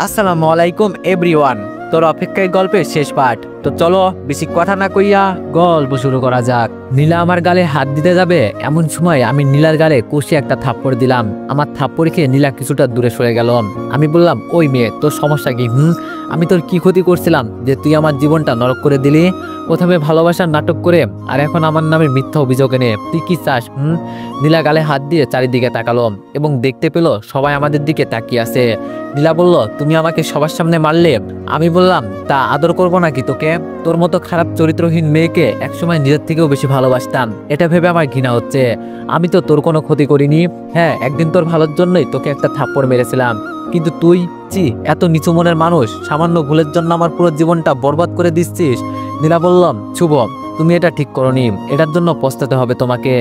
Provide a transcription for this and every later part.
আসসালামু আলাইকুম এভরিওয়ান। তোর অপেক্ষায় গল্পের শেষ পার্ট। তো চলো বেশি কথা না কইয়া গল্প শুরু করা যাক। নীলা আমার গালে হাত দিতে যাবে এমন সময় আমি নীলার গালে কষে একটা থাপ্পড় দিলাম। আমার থাপ্পড় খেয়ে নীলা কিছুটা দূরে সরে গেল। আমি বললাম, ওই মেয়ে, তোর সমস্যা কি? আমি তোর কি ক্ষতি করছিলাম যে তুই আমার জীবনটা নরক করে দিলি? প্রথমে ভালোবাসার নাটক করে আর এখন আমার নামে মিথ্যা অভিযোগ এনে তুই কি চাস? নীলা গালে হাত দিয়ে চারিদিকে তাকালো এবং দেখতে পেল সবাই আমাদের দিকে তাকিয়ে আছে। নীলা বলল, তুমি আমাকে সবার সামনে মারলে। আমি বললাম, তা আদর করবো নাকি তোকে? তোর মতো খারাপ চরিত্রহীন মেয়েকে একসময় নিজের থেকেও বেশি ভালোবাসতাম, এটা ভেবে আমার ঘৃণা হচ্ছে। আমি তো তোর কোনো ক্ষতি করিনি। হ্যাঁ, একদিন তোর ভালোর জন্যই তোকে একটা থাপ্পড় মেরেছিলাম, কিন্তু তুই এত নিচু মনের মানুষ, সামান্য ভুলের জন্য আমার পুরো জীবনটা বরবাদ করে দিচ্ছিস। নীলা বললাম, শুভ, তুমি এটা ঠিক করোনি, এটার জন্য পস্তাতে হবে তোমাকে।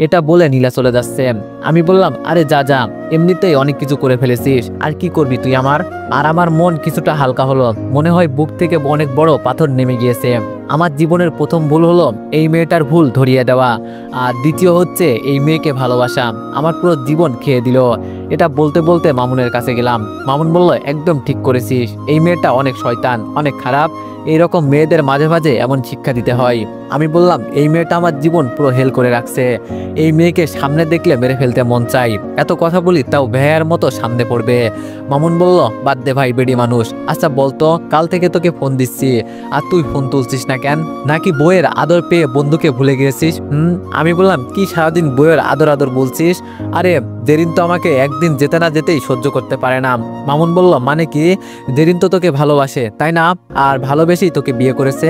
এটা বলে নীলা চলে যাচ্ছে। আমি বললাম, আরে যা যা, এমনিতেই অনেক কিছু করে ফেলেছিস, আর কি করবি তুই আমার? আর আমার মন কিছুটা হালকা হলো, মনে হয় বুক থেকে অনেক বড় পাথর নেমে গিয়েছে। আমার জীবনের প্রথম ভুল হলো এই মেয়েটার ভুল ধরিয়ে দেওয়া, আর দ্বিতীয় হচ্ছে এই মেয়েকে ভালোবাসা আমার পুরো জীবন খেয়ে দিল। এটা বলতে বলতে মামুনের কাছে গেলাম। মামুন বলল, একদম ঠিক করেছিস, এই মেয়েটা অনেক শয়তান, অনেক খারাপ, এইরকম মেয়েদের মাঝে মাঝে এমন শিক্ষা দিতে হয়। আমি বললাম, এই মেয়েটা আমার জীবন পুরো হেল করে রাখছে, এই মেয়েকে সামনে দেখলে মেরে ফেলতে মন চাই। এত কথা বলি তাও ভ্যার মতো সামনে পড়বে। মামুন বলল, বাদ দে ভাই, বেডি মানুষ। আচ্ছা বলতো, কাল থেকে তোকে ফোন দিচ্ছি আর তুই ফোন তুলছিস না কেন? নাকি বইয়ের আদর পেয়ে বন্ধুকে ভুলে গিয়েছিস? আমি বললাম, কি সারাদিন বইয়ের আদর আদর বলছিস? আরে জেরিন তো আমাকে একদিন যেতে না যেতেই সহ্য করতে পারে না। মামুন বলল, মানে কি? জেরিন তো তোকে ভালোবাসে তাই না? আর ভালোবেসেই তোকে বিয়ে করেছে।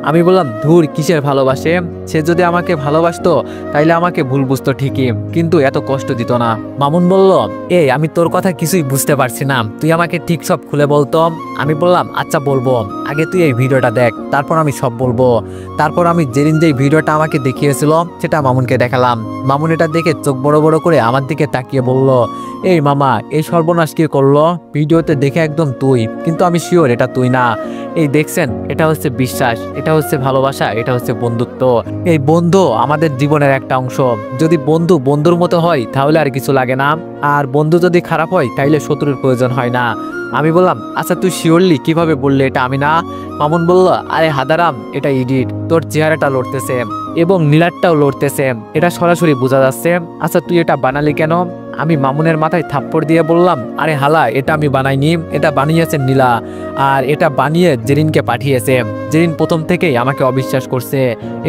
আমি বললাম, ধুর, কিসের ভালোবাসে? সে যদি আমাকে ভালোবাসতো তাইলে আমাকে ভুল বুঝতো ঠিকই, কিন্তু এত কষ্ট দিত না। মামুন বলল, এই আমি তোর কথা কিছুই বুঝতে পারছি না, তুই আমাকে ঠিক সব খুলে বলতো। আমি বললাম, আচ্ছা বলবো, আগে তুই এই ভিডিওটা দেখ, তারপর আমি সব বলবো। তারপর আমি জেরিন যেই ভিডিওটা আমাকে দেখিয়েছিল সেটা মামুনকে দেখালাম। মামুন এটা দেখে চোখ বড় বড় করে আমার দিকে তাকিয়ে বলল, এই মামা, এই সর্বনাশ কি করলো? ভিডিওতে দেখে একদম তুই, কিন্তু আমি শিওর এটা তুই না। এই দেখছেন, এটা হচ্ছে বিশ্বাস, এটা হচ্ছে ভালোবাসা, এটা হচ্ছে বন্ধুত্ব। এই বন্ধু আমাদের জীবনের একটা অংশ। যদি বন্ধু বন্ধুর মতো হয় তাহলে আর কিছু লাগে না, আর বন্ধু যদি খারাপ হয় তাইলে শত্রুর প্রয়োজন হয় না। আমি বললাম, আচ্ছা তুই শিওরলি কিভাবে বললে এটা আমি না? মামুন বলল, আরে হাদারাম, এটা এডিট, তোর চেহারাটা লড়তেছে এবং নীলারটাও লড়তেছে, এটা সরাসরি বোঝা যাচ্ছে। আচ্ছা তুই এটা বানালি কেন? আমি মামুনের মাথায় থাপ্পড় দিয়ে বললাম, আরে হালা, এটা আমি বানাইনি, এটা বানিয়েছে নীলা, আর এটা বানিয়ে জেরিনকে পাঠিয়েছে। জেরিন প্রথম থেকেই আমাকে অবিশ্বাস করছে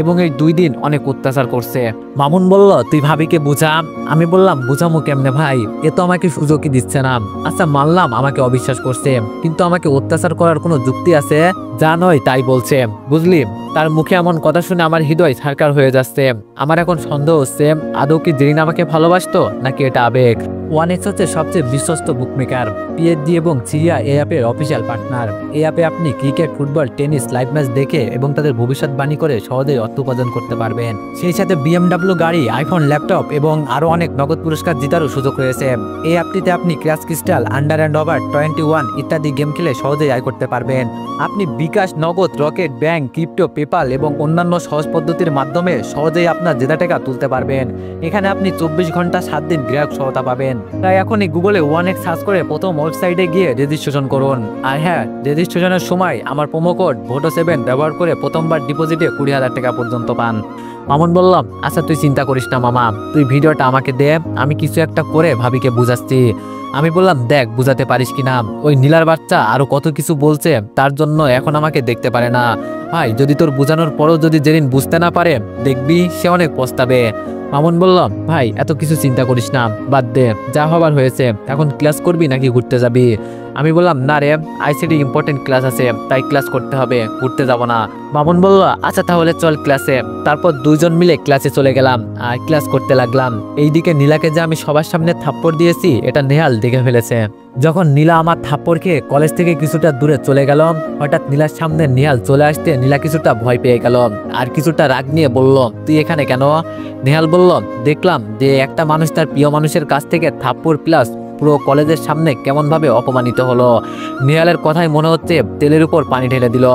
এবং এই 2 দিন অনেক অত্যাচার করছে। মামুন বলল, তুই ভাবিকে বুঝা। আমি বললাম, বুঝামু কেমনে ভাই, এ তো আমাকে সুযোগই দিচ্ছে না। আচ্ছা মানলাম আমাকে অবিশ্বাস করছে, কিন্তু আমাকে অত্যাচার করার কোনো যুক্তি আছে? যা নয় তাই বলছে, বুঝলি? তার মুখে এমন কথা শুনে আমার হৃদয় ছারকার হয়ে যাচ্ছে। আমার এখন সন্দেহ হচ্ছে, আদৌ কি জেরিন আমাকে ভালোবাসতো নাকি এটা আবেগ। 1x হচ্ছে সবচেয়ে বিশ্বস্ত বুকমেকার, পিএসজি এবং সিরিয়া এই অ্যাপের অফিসিয়াল পার্টনার। এই অ্যাপে আপনি cricket, football, tennis live match দেখে এবং তাদের ভবিষ্যৎবাণী করে সহজেই অর্থ উপার্জন করতে পারবেন। সেই সাথে বিএমডব্লিউ গাড়ি, আইফোন, ল্যাপটপ এবং আরও অনেক নগদ পুরস্কার জেতারও সুযোগ রয়েছে। এই অ্যাপটিতে আপনি crash crystal, under and over 21 ইত্যাদি গেম খেলে সহজেই আয় করতে পারবেন। আপনি বিকাশ, নগদ, রকেট, ব্যাংক, ক্রিপ্টো, পেপাল এবং অন্যান্য সহজ পদ্ধতির মাধ্যমে সহজেই আপনার জেতা টাকা তুলতে পারবেন। এখানে আপনি 24 ঘন্টা 7 দিন গ্রাহক সহায়তা পাবেন। তাই এখনই গুগলে 1x সার্চ করে প্রথম ওয়েবসাইটে গিয়ে রেজিস্ট্রেশন করুন। আর হ্যাঁ, রেজিস্ট্রেশনের সময় আমার প্রোমো কোড VOTO7 ব্যবহার করে প্রথমবার ডিপোজিটে 20,000 টাকা পর্যন্ত পান। মামুন বললাম, আচ্ছা তুই চিন্তা করিস না মামা, তুই ভিডিওটা আমাকে দে, আমি কিছু একটা করে ভাবিকে বুঝাচ্ছি। আমি বললাম, দেখ বুঝাতে পারিস কিনা, ওই নীলার বাচ্চা আরো কত কিছু বলছে, তার জন্য এখন আমাকে দেখতে পারে না। ভাই, যদি তোর বোঝানোর পরও যদি জেরিন বুঝতে না পারে, দেখবি সে অনেক পস্তাবে। মামুন বলল, ভাই এত কিছু চিন্তা করিস না, বাদ দে, যা হবার হয়েছে। এখন ক্লাস করবি নাকি ঘুরতে যাবি? আমি বললাম, না রে, আইসিটি ইম্পর্টেন্ট ক্লাস আছে, তাই ক্লাস করতে হবে, ঘুরতে যাব না। মামুন বলল, আচ্ছা তাহলে চল ক্লাসে। তারপর 2 জন মিলে ক্লাসে চলে গেলাম আর ক্লাস করতে লাগলাম। এইদিকে নীলাকে যে আমি সবার সামনে থাপ্পড় দিয়েছি এটা নেহাল দেখে ফেলেছে। যখন নীলা আমার থাপ্পড় খেয়ে কলেজ থেকে কিছুটা দূরে চলে গেল, হঠাৎ নীলার সামনে নেহাল চলে আসতে নীলা কিছুটা ভয় পেয়ে গেল আর কিছুটা রাগ নিয়ে বলল, তুই এখানে কেন? নেহাল বলল, দেখলাম যে একটা মানুষ তার প্রিয় মানুষের কাছ থেকে থাপ্পড় প্লাস পুরো কলেজের সামনে কেমন ভাবে অপমানিত হলো। নিহালের কথাই মনে হচ্ছে তেলের উপর পানি ঢেলে দিল।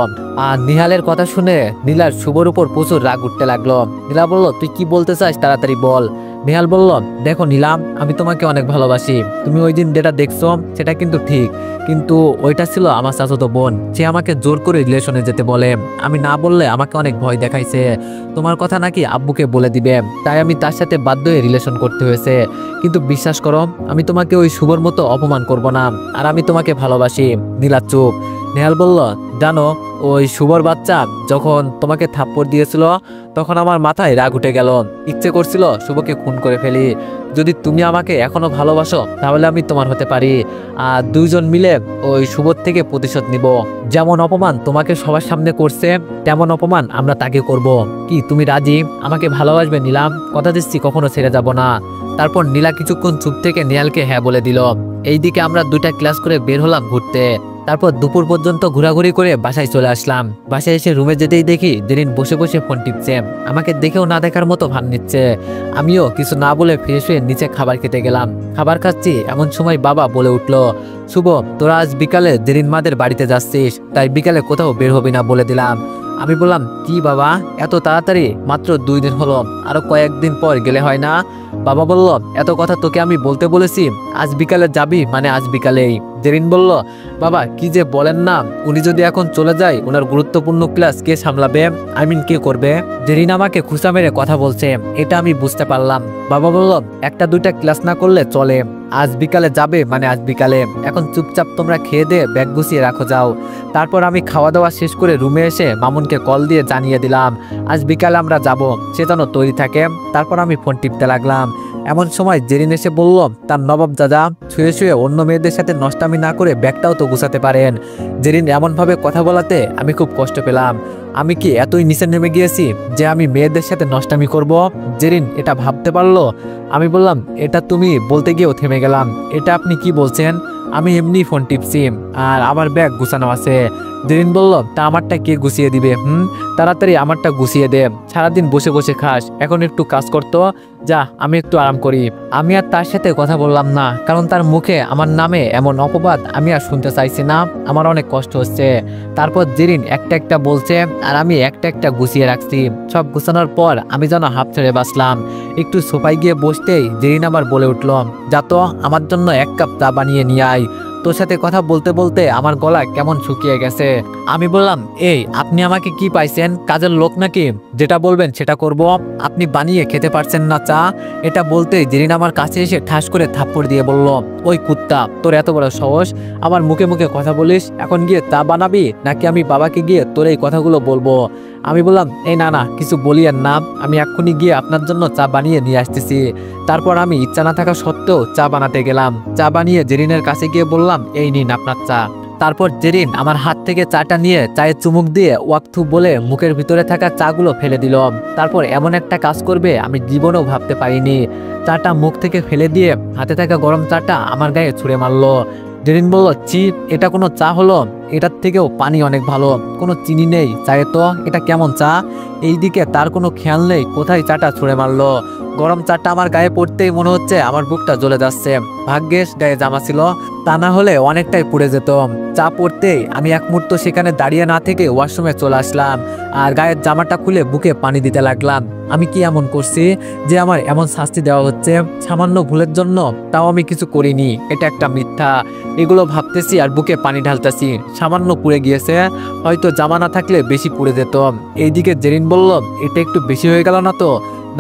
আর নিহালের কথা শুনে নীলার শুভর উপর প্রচুর রাগ উঠতে লাগলো। নীলা বলল, তুই কি বলতে চাস তাড়াতাড়ি বল। নেহাল বলল, দেখো নীলাম, আমি তোমাকে অনেক ভালোবাসি। তুমি ওই দিন যেটা দেখছো সেটা কিন্তু ঠিক, কিন্তু ওইটা ছিল আমার চাচাতো বোন। সে আমাকে জোর করে রিলেশনে যেতে বলে, আমি না বললে আমাকে অনেক ভয় দেখাইছে, তোমার কথা নাকি আব্বুকে বলে দিবে, তাই আমি তার সাথে বাধ্য হয়ে রিলেশন করতে হয়েছে। কিন্তু বিশ্বাস করো, আমি তোমাকে ওই শুভর মতো অপমান করব না, আর আমি তোমাকে ভালোবাসি। নীলা চুপ। নেহাল বলল, জানো, ওই শুভর বাচ্চা যখন তোমাকে থাপ্পড় দিয়েছিল তখন আমার মাথায় রাগ উঠে গেল, ইচ্ছে করছিল শুভকে খুন করে ফেলি। যদি তুমি আমাকে এখনো ভালোবাসো তাহলে আমি তোমার হতে পারি, আর দুইজন মিলে ওই শুভর থেকে প্রতিশোধ নিব। যেমন অপমান তোমাকে সবার সামনে করছে তেমন অপমান আমরা তাকে করব। কি তুমি রাজি? আমাকে ভালোবাসবে নিলাম, কথা দিচ্ছি কখনো ছেড়ে যাব না। তারপর নীলা কিছুক্ষণ চুপ থেকে নেহালকে হ্যাঁ বলে দিল। এইদিকে আমরা 2টা ক্লাস করে বের হলাম ঘুরতে। তারপর দুপুর পর্যন্ত ঘোরাঘুরি করে বাসায় চলে আসলাম। বাসায় এসে রুমে যেতেই দেখি জেরিন বসে বসে ফোন টিপছে, আমাকে দেখেও না দেখার মতো ভান নিচ্ছে। আমিও কিছু না বলে ফ্রেশ হয়ে নিচে খাবার খেতে গেলাম। খাবার খাচ্ছি এমন সময় বাবা বলে উঠল, শুভ, তোরা আজ বিকালে জেরিন মাদের বাড়িতে যাচ্ছিস, তাই বিকালে কোথাও বের হবি না বলে দিলাম। আমি বললাম, কি বাবা, এত তাড়াতাড়ি? মাত্র 2 দিন হলো, আরো কয়েকদিন পর গেলে হয় না? বাবা বলল, এত কথা তোকে আমি বলতে বলেছি, আজ বিকালে যাবি মানে আজ বিকালেই। জেরিন বলল, বাবা কি যে বলেন না, উনি যদি এখন চলে যায় ওনার গুরুত্বপূর্ণ ক্লাস কে সামলাবে? কে করবে? জেরিন আমাকে খুঁচা মেরে কথা বলছে, এটা আমি বুঝতে পারলাম। বাবা বলল, 1-2টা ক্লাস না করলে চলে, আজ বিকালে যাবে মানে আজ বিকালে। এখন চুপচাপ তোমরা খেয়ে দিয়ে ব্যাগ গুছিয়ে রাখো যাও। তারপর আমি খাওয়া দাওয়া শেষ করে রুমে এসে মামুনকে কল দিয়ে জানিয়ে দিলাম আজ বিকালে আমরা যাব, সে যেন তৈরি থাকে। তারপর আমি ফোন টিপতে লাগলাম। এমন সময় জেরিন এসে বলল, তার নবাব দাদা শুয়ে শুয়ে অন্য মেয়েদের সাথে নষ্টামি না করে ব্যাগটাও তো গুছাতে পারেন। জেরিন এমনভাবে কথা বলাতে আমি খুব কষ্ট পেলাম। আমি কি এতই নিচে নেমে গিয়েছি যে আমি মেয়েদের সাথে নষ্টামি করব? জেরিন এটা ভাবতে পারলো? আমি বললাম, এটা তুমি বলতে গিয়েও থেমে গেলাম। এটা আপনি কি বলছেন? আমি এমনি ফোন টিপছি আর আমার ব্যাগ গুছানো আছে। জেরিন বলল, তা আমারটা কে গুছিয়ে দিবে? তাড়াতাড়ি আমারটা গুছিয়ে দে, সারাদিন বসে বসে খাস, এখন একটু কাজ করতো, যা আমি একটু আরাম করি। আমি আর তার সাথে কথা বললাম না, কারণ তার মুখে আমার নামে এমন অপবাদ আমি আর শুনতে চাইছি না, আমার অনেক কষ্ট হচ্ছে। তারপর জেরিন একটা একটা বলছে আর আমি একটা একটা গুছিয়ে রাখছি। সব গুছানোর পর আমি যেন হাফ ছেড়ে বাঁচলাম। একটু সোফায় গিয়ে বসতেই জেরিন আবার বলে উঠল, যা তো আমার জন্য 1 কাপ চা বানিয়ে নিয়ে আয়, তোর সাথে কথা বলতে বলতে আমার গলা কেমন শুকিয়ে গেছে। আমি বললাম, এই আপনি আমাকে কি পাইছেন, কাজের লোক নাকি? যেটা বলবেন সেটা করব, আপনি বানিয়ে খেতে পারছেন না চা? এটা বলতেই জেরিন আমার কাছে এসে ঠাস করে থাপ্পড় দিয়ে বলল, ওই কুত্তা, তোর এত বড় সাহস, আমার মুখে মুখে কথা বলিস, এখন গিয়ে চা বানাবি নাকি আমি বাবাকে গিয়ে তোর এই কথাগুলো বলবো? আমি বললাম, এই না না, কিছু বলিয়েন না, আমি এক্ষুনি গিয়ে আপনার জন্য চা বানিয়ে নিয়ে আসতেছি। তারপর আমি ইচ্ছা না থাকা সত্ত্বেও চা বানাতে গেলাম। চা বানিয়ে জেরিনের কাছে গিয়ে বললাম, এই নিন আপনার চা। তারপর জেরিন আমার হাত থেকে চাটা নিয়ে চায়ে চুমুক দিয়ে ওয়াকথু বলে মুখের ভিতরে থাকা চাগুলো ফেলে দিল। তারপর এমন একটা কাজ করবে আমি জীবনেও ভাবতে পারিনি। চাটা মুখ থেকে ফেলে দিয়ে হাতে থাকা গরম চাটা আমার গায়ে ছুঁড়ে মারলো। জেরিন বলল, চি, এটা কোনো চা হলো? এটার থেকেও পানি অনেক ভালো, কোনো চিনি নেই চায়ে তো, এটা কেমন চা? এইদিকে তার কোনো খেয়াল নেই কোথায় চাটা ছুঁড়ে মারলো। গরম চাটা আমার গায়ে পড়তেই মনে হচ্ছে আমার বুকটা জ্বলে যাচ্ছে। ভাগ্যেস গায়ে জামা ছিল, তা না হলে অনেকটাই পুড়ে যেত। চা পড়তেই আমি এক মুহূর্ত সেখানে দাঁড়িয়ে না থেকে ওয়াশরুমে চলে আসলাম আর গায়ের জামাটা খুলে বুকে পানি দিতে লাগলাম। আমি কি এমন করছি যে আমার এমন শাস্তি দেওয়া হচ্ছে সামান্য ভুলের জন্য? তাও আমি কিছু করিনি, এটা একটা মিথ্যা। এগুলো ভাবতেছি আর বুকে পানি ঢালতেছি, সামান্য পুড়ে গিয়েছে, হয়তো জামা না থাকলে বেশি পুড়ে যেত। এইদিকে জেরিন বলল, এটা একটু বেশি হয়ে গেল না তো?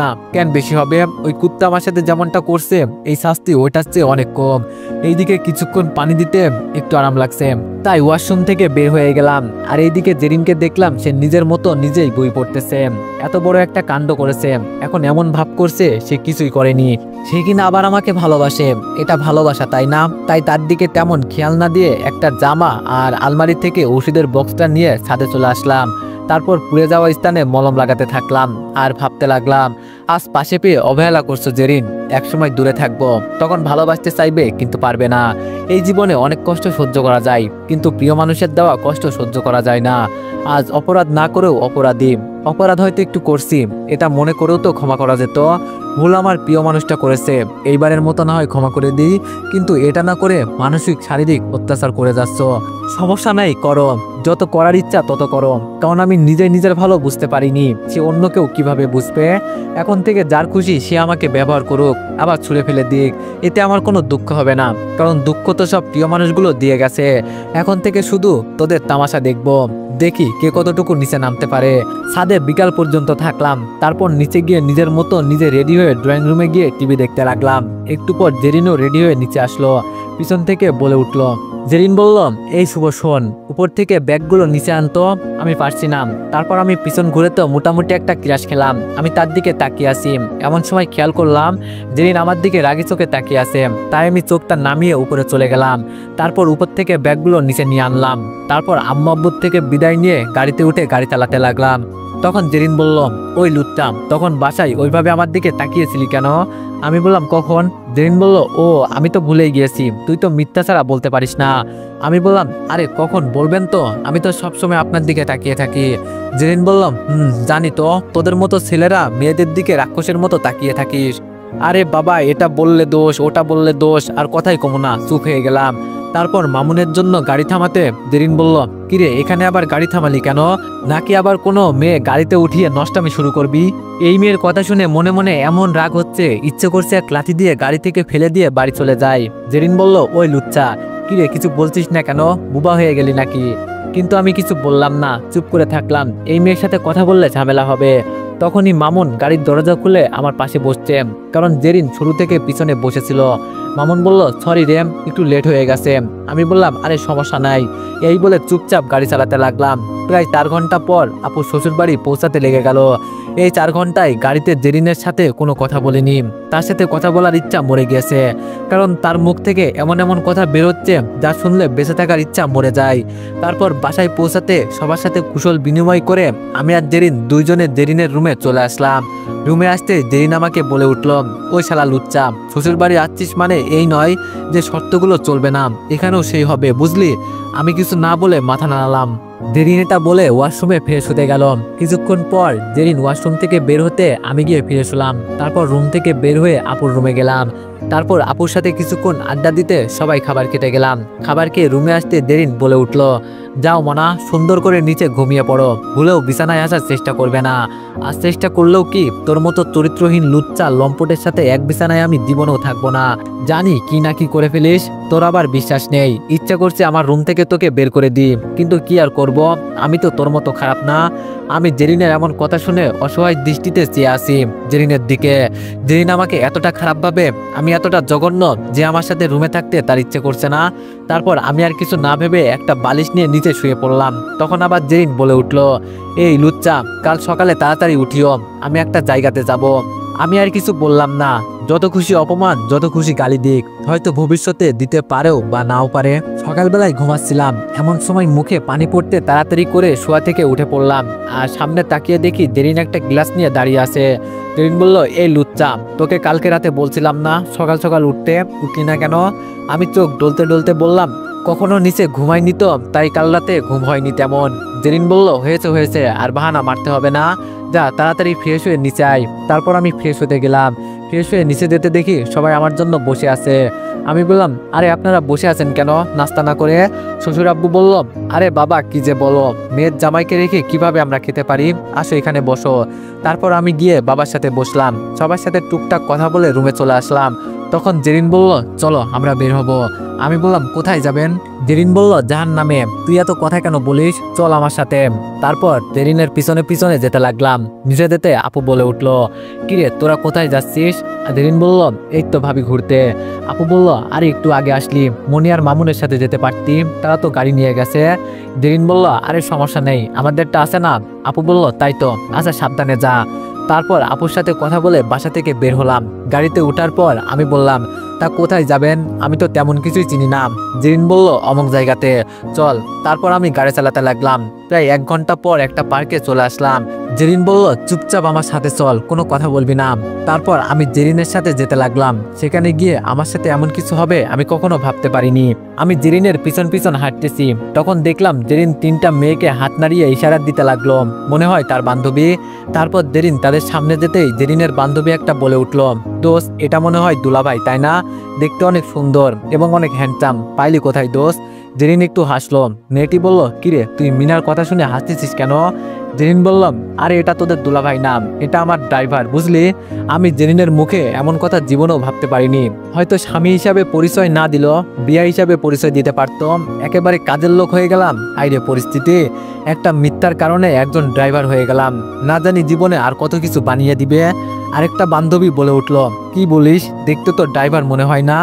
না, কেন বেশি হবে? ওই কুত্তা আমার সাথে যেমনটা করছে এই শাস্তি ওইটার চেয়ে অনেক কম। এইদিকে কিছুক্ষণ পানি দিতে একটু আরাম লাগছে, তাই ওয়াশরুম থেকে বের হয়ে গেলাম। আর এইদিকে জেরিনকে দেখলাম সে নিজের মতো নিজেই বই পড়তেছে। এত বড় একটা কাণ্ড করেছে, এখন এমন ভাব করছে সে কিছুই করেনি, সে কিনা আবার আমাকে ভালোবাসে। এটা ভালোবাসা তাই না? তাই তার দিকে তেমন খেয়াল না দিয়ে একটা জামা আর আলমারি থেকে ওষুধের বক্সটা নিয়ে ছাদে চলে আসলাম। তারপর পুড়ে যাওয়া স্থানে মলম লাগাতে থাকলাম আর ভাবতে লাগলাম, আজ পাশে পেয়ে অবহেলা করছো জেরিন, একসময় দূরে থাকবো, তখন ভালোবাসতে চাইবে কিন্তু পারবে না। এই জীবনে অনেক কষ্ট সহ্য করা যায়, কিন্তু প্রিয় মানুষের দেওয়া কষ্ট সহ্য করা যায় না। আজ অপরাধ না করেও অপরাধী, অপরাধ হয়তো একটু করছি, এটা মনে করেও তো ক্ষমা করা যেত। ভুল আমার প্রিয় মানুষটা করেছে, এইবারের মতো না হয় ক্ষমা করে দিই, কিন্তু এটা না করে মানসিক শারীরিক অত্যাচার করে যাচ্ছ। সমস্যা নাই, করো, যত করার ইচ্ছা তত করো, কারণ আমি নিজের ভালো বুঝতে পারিনি, সে অন্য কেউ কিভাবে বুঝবে। এখন থেকে যার খুশি সে আমাকে ব্যবহার করুক, আবার ছুঁড়ে ফেলে দিক, এতে আমার কোনো দুঃখ হবে না, কারণ দুঃখ তো সব প্রিয় মানুষগুলো দিয়ে গেছে। এখন থেকে শুধু তোদের তামাশা দেখবো, দেখি কে কতটুকু নিচে নামতে পারে। ছাদে বিকাল পর্যন্ত থাকলাম, তারপর নিচে গিয়ে নিজের মতো নিজে রেডি হয়ে ড্রয়িং রুমে গিয়ে টিভি দেখতে লাগলাম। একটু পর জেরিনও রেডি হয়ে নিচে আসলো, পিছন থেকে বলে উঠলো। জেরিন বলল, এই শুভ শোন, উপর থেকে ব্যাগগুলো নিচে আনতো। আমি পারছি না। তারপর আমি পিছন ঘুরে তো মোটামুটি একটা ক্রাশ খেলাম। আমি তার দিকে তাকিয়ে আছি, এমন সময় খেয়াল করলাম জেরিন আমার দিকে রাগি চোখে তাকিয়ে আছে। তাই আমি চোখটা নামিয়ে উপরে চলে গেলাম। তারপর উপর থেকে ব্যাগগুলো নিচে নিয়ে আনলাম। তারপর আম্মু আব্বুর থেকে বিদায় নিয়ে গাড়িতে উঠে গাড়ি চালাতে লাগলাম। তখন জেরিন বলল, ওই লুচ্চাম, তখন বাসায় ওইভাবে আমার দিকে তাকিয়েছিলি কেন? আমি বললাম, কখন? জেরিন বলল, ও আমি তো ভুলেই গিয়েছি, তুই তো মিথ্যা ছাড়া বলতে পারিস না। আমি বললাম, আরে কখন বলবেন তো, আমি তো সবসময় আপনার দিকে তাকিয়ে থাকি। জেরিন বললাম, জানি তো, তোদের মতো ছেলেরা মেয়েদের দিকে রাক্ষসের মতো তাকিয়ে থাকিস। আরে বাবা, এটা বললে দোষ, ওটা বললে দোষ, আর কথাই কমো না, চুপ হয়ে গেলাম। তারপর মামুনের জন্য গাড়ি থামাতে জেরিন বলল, কিরে এখানে আবার গাড়ি থামালি কেন? নাকি আবার কোনো মেয়ে গাড়িতে উঠিয়ে নষ্টামি শুরু করবি? এই মেয়ের কথা শুনে মনে মনে এমন রাগ হচ্ছে, ইচ্ছে করছে এক লাঠি দিয়ে গাড়ি থেকে ফেলে দিয়ে বাড়ি চলে যায়। জেরিন বলল, ওই লুচ্চা, কিরে কিছু বলছিস না কেন? বুবা হয়ে গেলি নাকি? কিন্তু আমি কিছু বললাম না, চুপ করে থাকলাম। এই মেয়ের সাথে কথা বললে ঝামেলা হবে। তখনই মামুন গাড়ির দরজা খুলে আমার পাশে বসছে, কারণ জেরিন শুরু থেকে পিছনে বসেছিল। মামুন বলল, সরি রে, একটু লেট হয়ে গেছে। আমি বললাম, আরে সমস্যা নাই। এই বলে চুপচাপ গাড়ি চালাতে লাগলাম। প্রায় 4 ঘন্টা পর আপু শ্বশুর বাড়ি পৌঁছাতে লেগে গেল। এই 4 ঘন্টায় গাড়িতে জেরিনের সাথে কোনো কথা বলিনি। তার সাথে কথা বলার ইচ্ছা মরে গিয়েছে, কারণ তার মুখ থেকে এমন এমন কথা বেরোচ্ছে যা শুনলে বেঁচে থাকার ইচ্ছা মরে যায়। তারপর বাসায় পৌঁছাতে সবার সাথে কুশল বিনিময় করে আমি আর জেরিন দুইজনে জেরিনের রুমে চলে আসলাম। রুমে আসতে জেরিন আমাকে বলে উঠল, ওই শালা লুচ্চা, শ্বশুর বাড়ি আসছিস মানে এই নয় যে শর্তগুলো চলবে না, এখানেও সেই হবে, বুঝলি? আমি কিছু না বলে মাথা নাড়ালাম। জেরিন এটা বলে ওয়াশরুমে ফ্রেশ হতে গেল। কিছুক্ষণ পর জেরিন ওয়াশরুম থেকে বের হতে আমি গিয়ে ফিরে শুলাম। তারপর রুম থেকে বের হয়ে আপুর রুমে গেলাম। তারপর আপুর সাথে কিছুক্ষণ আড্ডা দিতে সবাই খাবার খেতে গেলাম। খাবার খেয়ে রুমে আসতে জেরিন বলে উঠল, যাও মনা, সুন্দর করে নিচে ঘুমিয়ে পড়ো, ভুলেও বিছানায় আসার চেষ্টা করবে না। আর চেষ্টা করলেও কি, তোর মতো চরিত্রহীন লুচ্চা লম্পটের সাথে এক বিছানায় আমি জীবনেও থাকবো না। জানি কি না কি করে ফেলিস, তোর আবার বিশ্বাস নেই। ইচ্ছা করছে আমার রুম থেকে তোকে বের করে দিই, কিন্তু কি আর করব, আমি তো তোর মতো খারাপ না। আমি জেরিনের এমন কথা শুনে অসহায় দৃষ্টিতে চেয়ে আসি জেরিনের দিকে। জেরিন আমাকে এতটা খারাপ ভাবে, আমি এতটা জঘন্য যে আমার সাথে রুমে থাকতে তার ইচ্ছে করছে না। তারপর আমি আর কিছু না ভেবে একটা বালিশ নিয়ে নিচে শুয়ে পড়লাম। তখন আবার জেরিন বলে উঠল, এই লুচ্চা, কাল সকালে তাড়াতাড়ি উঠিও, আমি একটা জায়গাতে যাব। আমি আর কিছু বললাম না। যত খুশি অপমান, যত খুশি গালি দিক, হয়তো ভবিষ্যতে দিতে পারেও বা নাও পারে। সকালবেলায় ঘুমাচ্ছিলাম, এমন সময় মুখে পানি পড়তে তাড়াতাড়ি করে শোয়া থেকে উঠে পড়লাম। আর সামনে তাকিয়ে দেখি জেরিন একটা গ্লাস নিয়ে দাঁড়িয়ে আছে। জেরিন বলল, এই লুচ্চা, তোকে কালকে রাতে বলছিলাম না সকাল সকাল উঠলি না কেন? আমি চোখ ডলতে ডলতে বললাম, কখনো নিচে ঘুমাইনি তো, তাই কাল রাতে ঘুম হয়নি তেমন। জেরিন বলল, হয়েছে, আর বাহানা মারতে হবে না, যা তাড়াতাড়ি ফ্রেশ হয়ে নিচে আয়। তারপর আমি ফ্রেশ হতে গেলাম। ফ্রেশ হয়ে নিচে যেতে দেখি সবাই আমার জন্য বসে আছে। আমি বললাম, আরে আপনারা বসে আছেন কেন নাস্তা না করে? শ্বশুর আব্বু বলল, আরে বাবা কি যে বলো, মেয়ের জামাইকে রেখে কিভাবে আমরা খেতে পারি, আসো এখানে বসো। তারপর আমি গিয়ে বাবার সাথে বসলাম। সবার সাথে টুকটাক কথা বলে রুমে চলে আসলাম। তখন জেরিন বলল, চলো আমরা বের হব। আমি বললাম, কোথায় যাবেন? জেরিন বলল, জাহান্নামে। তুই এত কথা কেন বলিস, চল আমার সাথে। তারপর জেরিনের পিছনে পিছনে যেতে লাগলাম। নিচে যেতে আপু বলে উঠল, কিরে তোরা কোথায় যাচ্ছিস? জেরিন বলল, এই তো ভাবি ঘুরতে। আপু বলল, আরে একটু আগে আসলি, মনি আর মামুনের সাথে যেতে পারতি, তারা তো গাড়ি নিয়ে গেছে। জেরিন বলল, আরে সমস্যা নেই, আমাদেরটা আছে না। আপু বলল, তাই তো, আচ্ছা সাবধানে যা। তারপর আপুর সাথে কথা বলে বাসা থেকে বের হলাম। গাড়িতে ওঠার পর আমি বললাম, তা কোথায় যাবেন? আমি তো তেমন কিছুই চিনি না। জেরিন বলল, অমুক জায়গাতে চল। তারপর আমি গাড়ি চালাতে লাগলাম। প্রায় 1 ঘন্টা পর একটা পার্কে চলে আসলাম। জেরিন বলল, চুপচাপ আমার সাথে চল, কোনো কথা বলবি না। তারপর আমি জেরিনের সাথে যেতে লাগলাম। সেখানে গিয়ে আমার সাথে এমন কিছু হবে আমি কখনো ভাবতে পারিনি। আমি জেরিনের পিছন পিছন হাঁটতেছি, তখন দেখলাম জেরিন 3টা মেয়েকে হাত নাড়িয়ে ইশারা দিতে লাগলো, মনে হয় তার বান্ধবী। তারপর জেরিন তাদের সামনে যেতেই জেরিনের বান্ধবী একটা বলে উঠল, দোস্ত, এটা মনে হয় দুলাভাই তাই না? দেখতে অনেক সুন্দর এবং অনেক হ্যান্ডসাম, পাইলি কোথায় দোস্ত? জেরিন একটু হাসলো। মেয়েটি বলল, কিরে তুই মিনার কথা শুনে হাসতেছিস কেন? জেরিন বললাম, আরে এটা তোদের দুলাভাই নাম, এটা আমার ড্রাইভার, বুঝলি? আমি জেরিনের মুখে এমন কথা জীবনেও ভাবতে পারিনি। হয়তো স্বামী হিসাবে পরিচয় না দিল, বিয়া হিসাবে পরিচয় দিতে পারতাম, একেবারে কাজের লোক হয়ে গেলাম। আইরে পরিস্থিতি, একটা মিথ্যার কারণে একজন ড্রাইভার হয়ে গেলাম। না জানি জীবনে আর কত কিছু বানিয়ে দিবে। আরেকটা বান্ধবী বলে উঠল, কি বলিস, দেখতে তো ড্রাইভার মনে হয় না।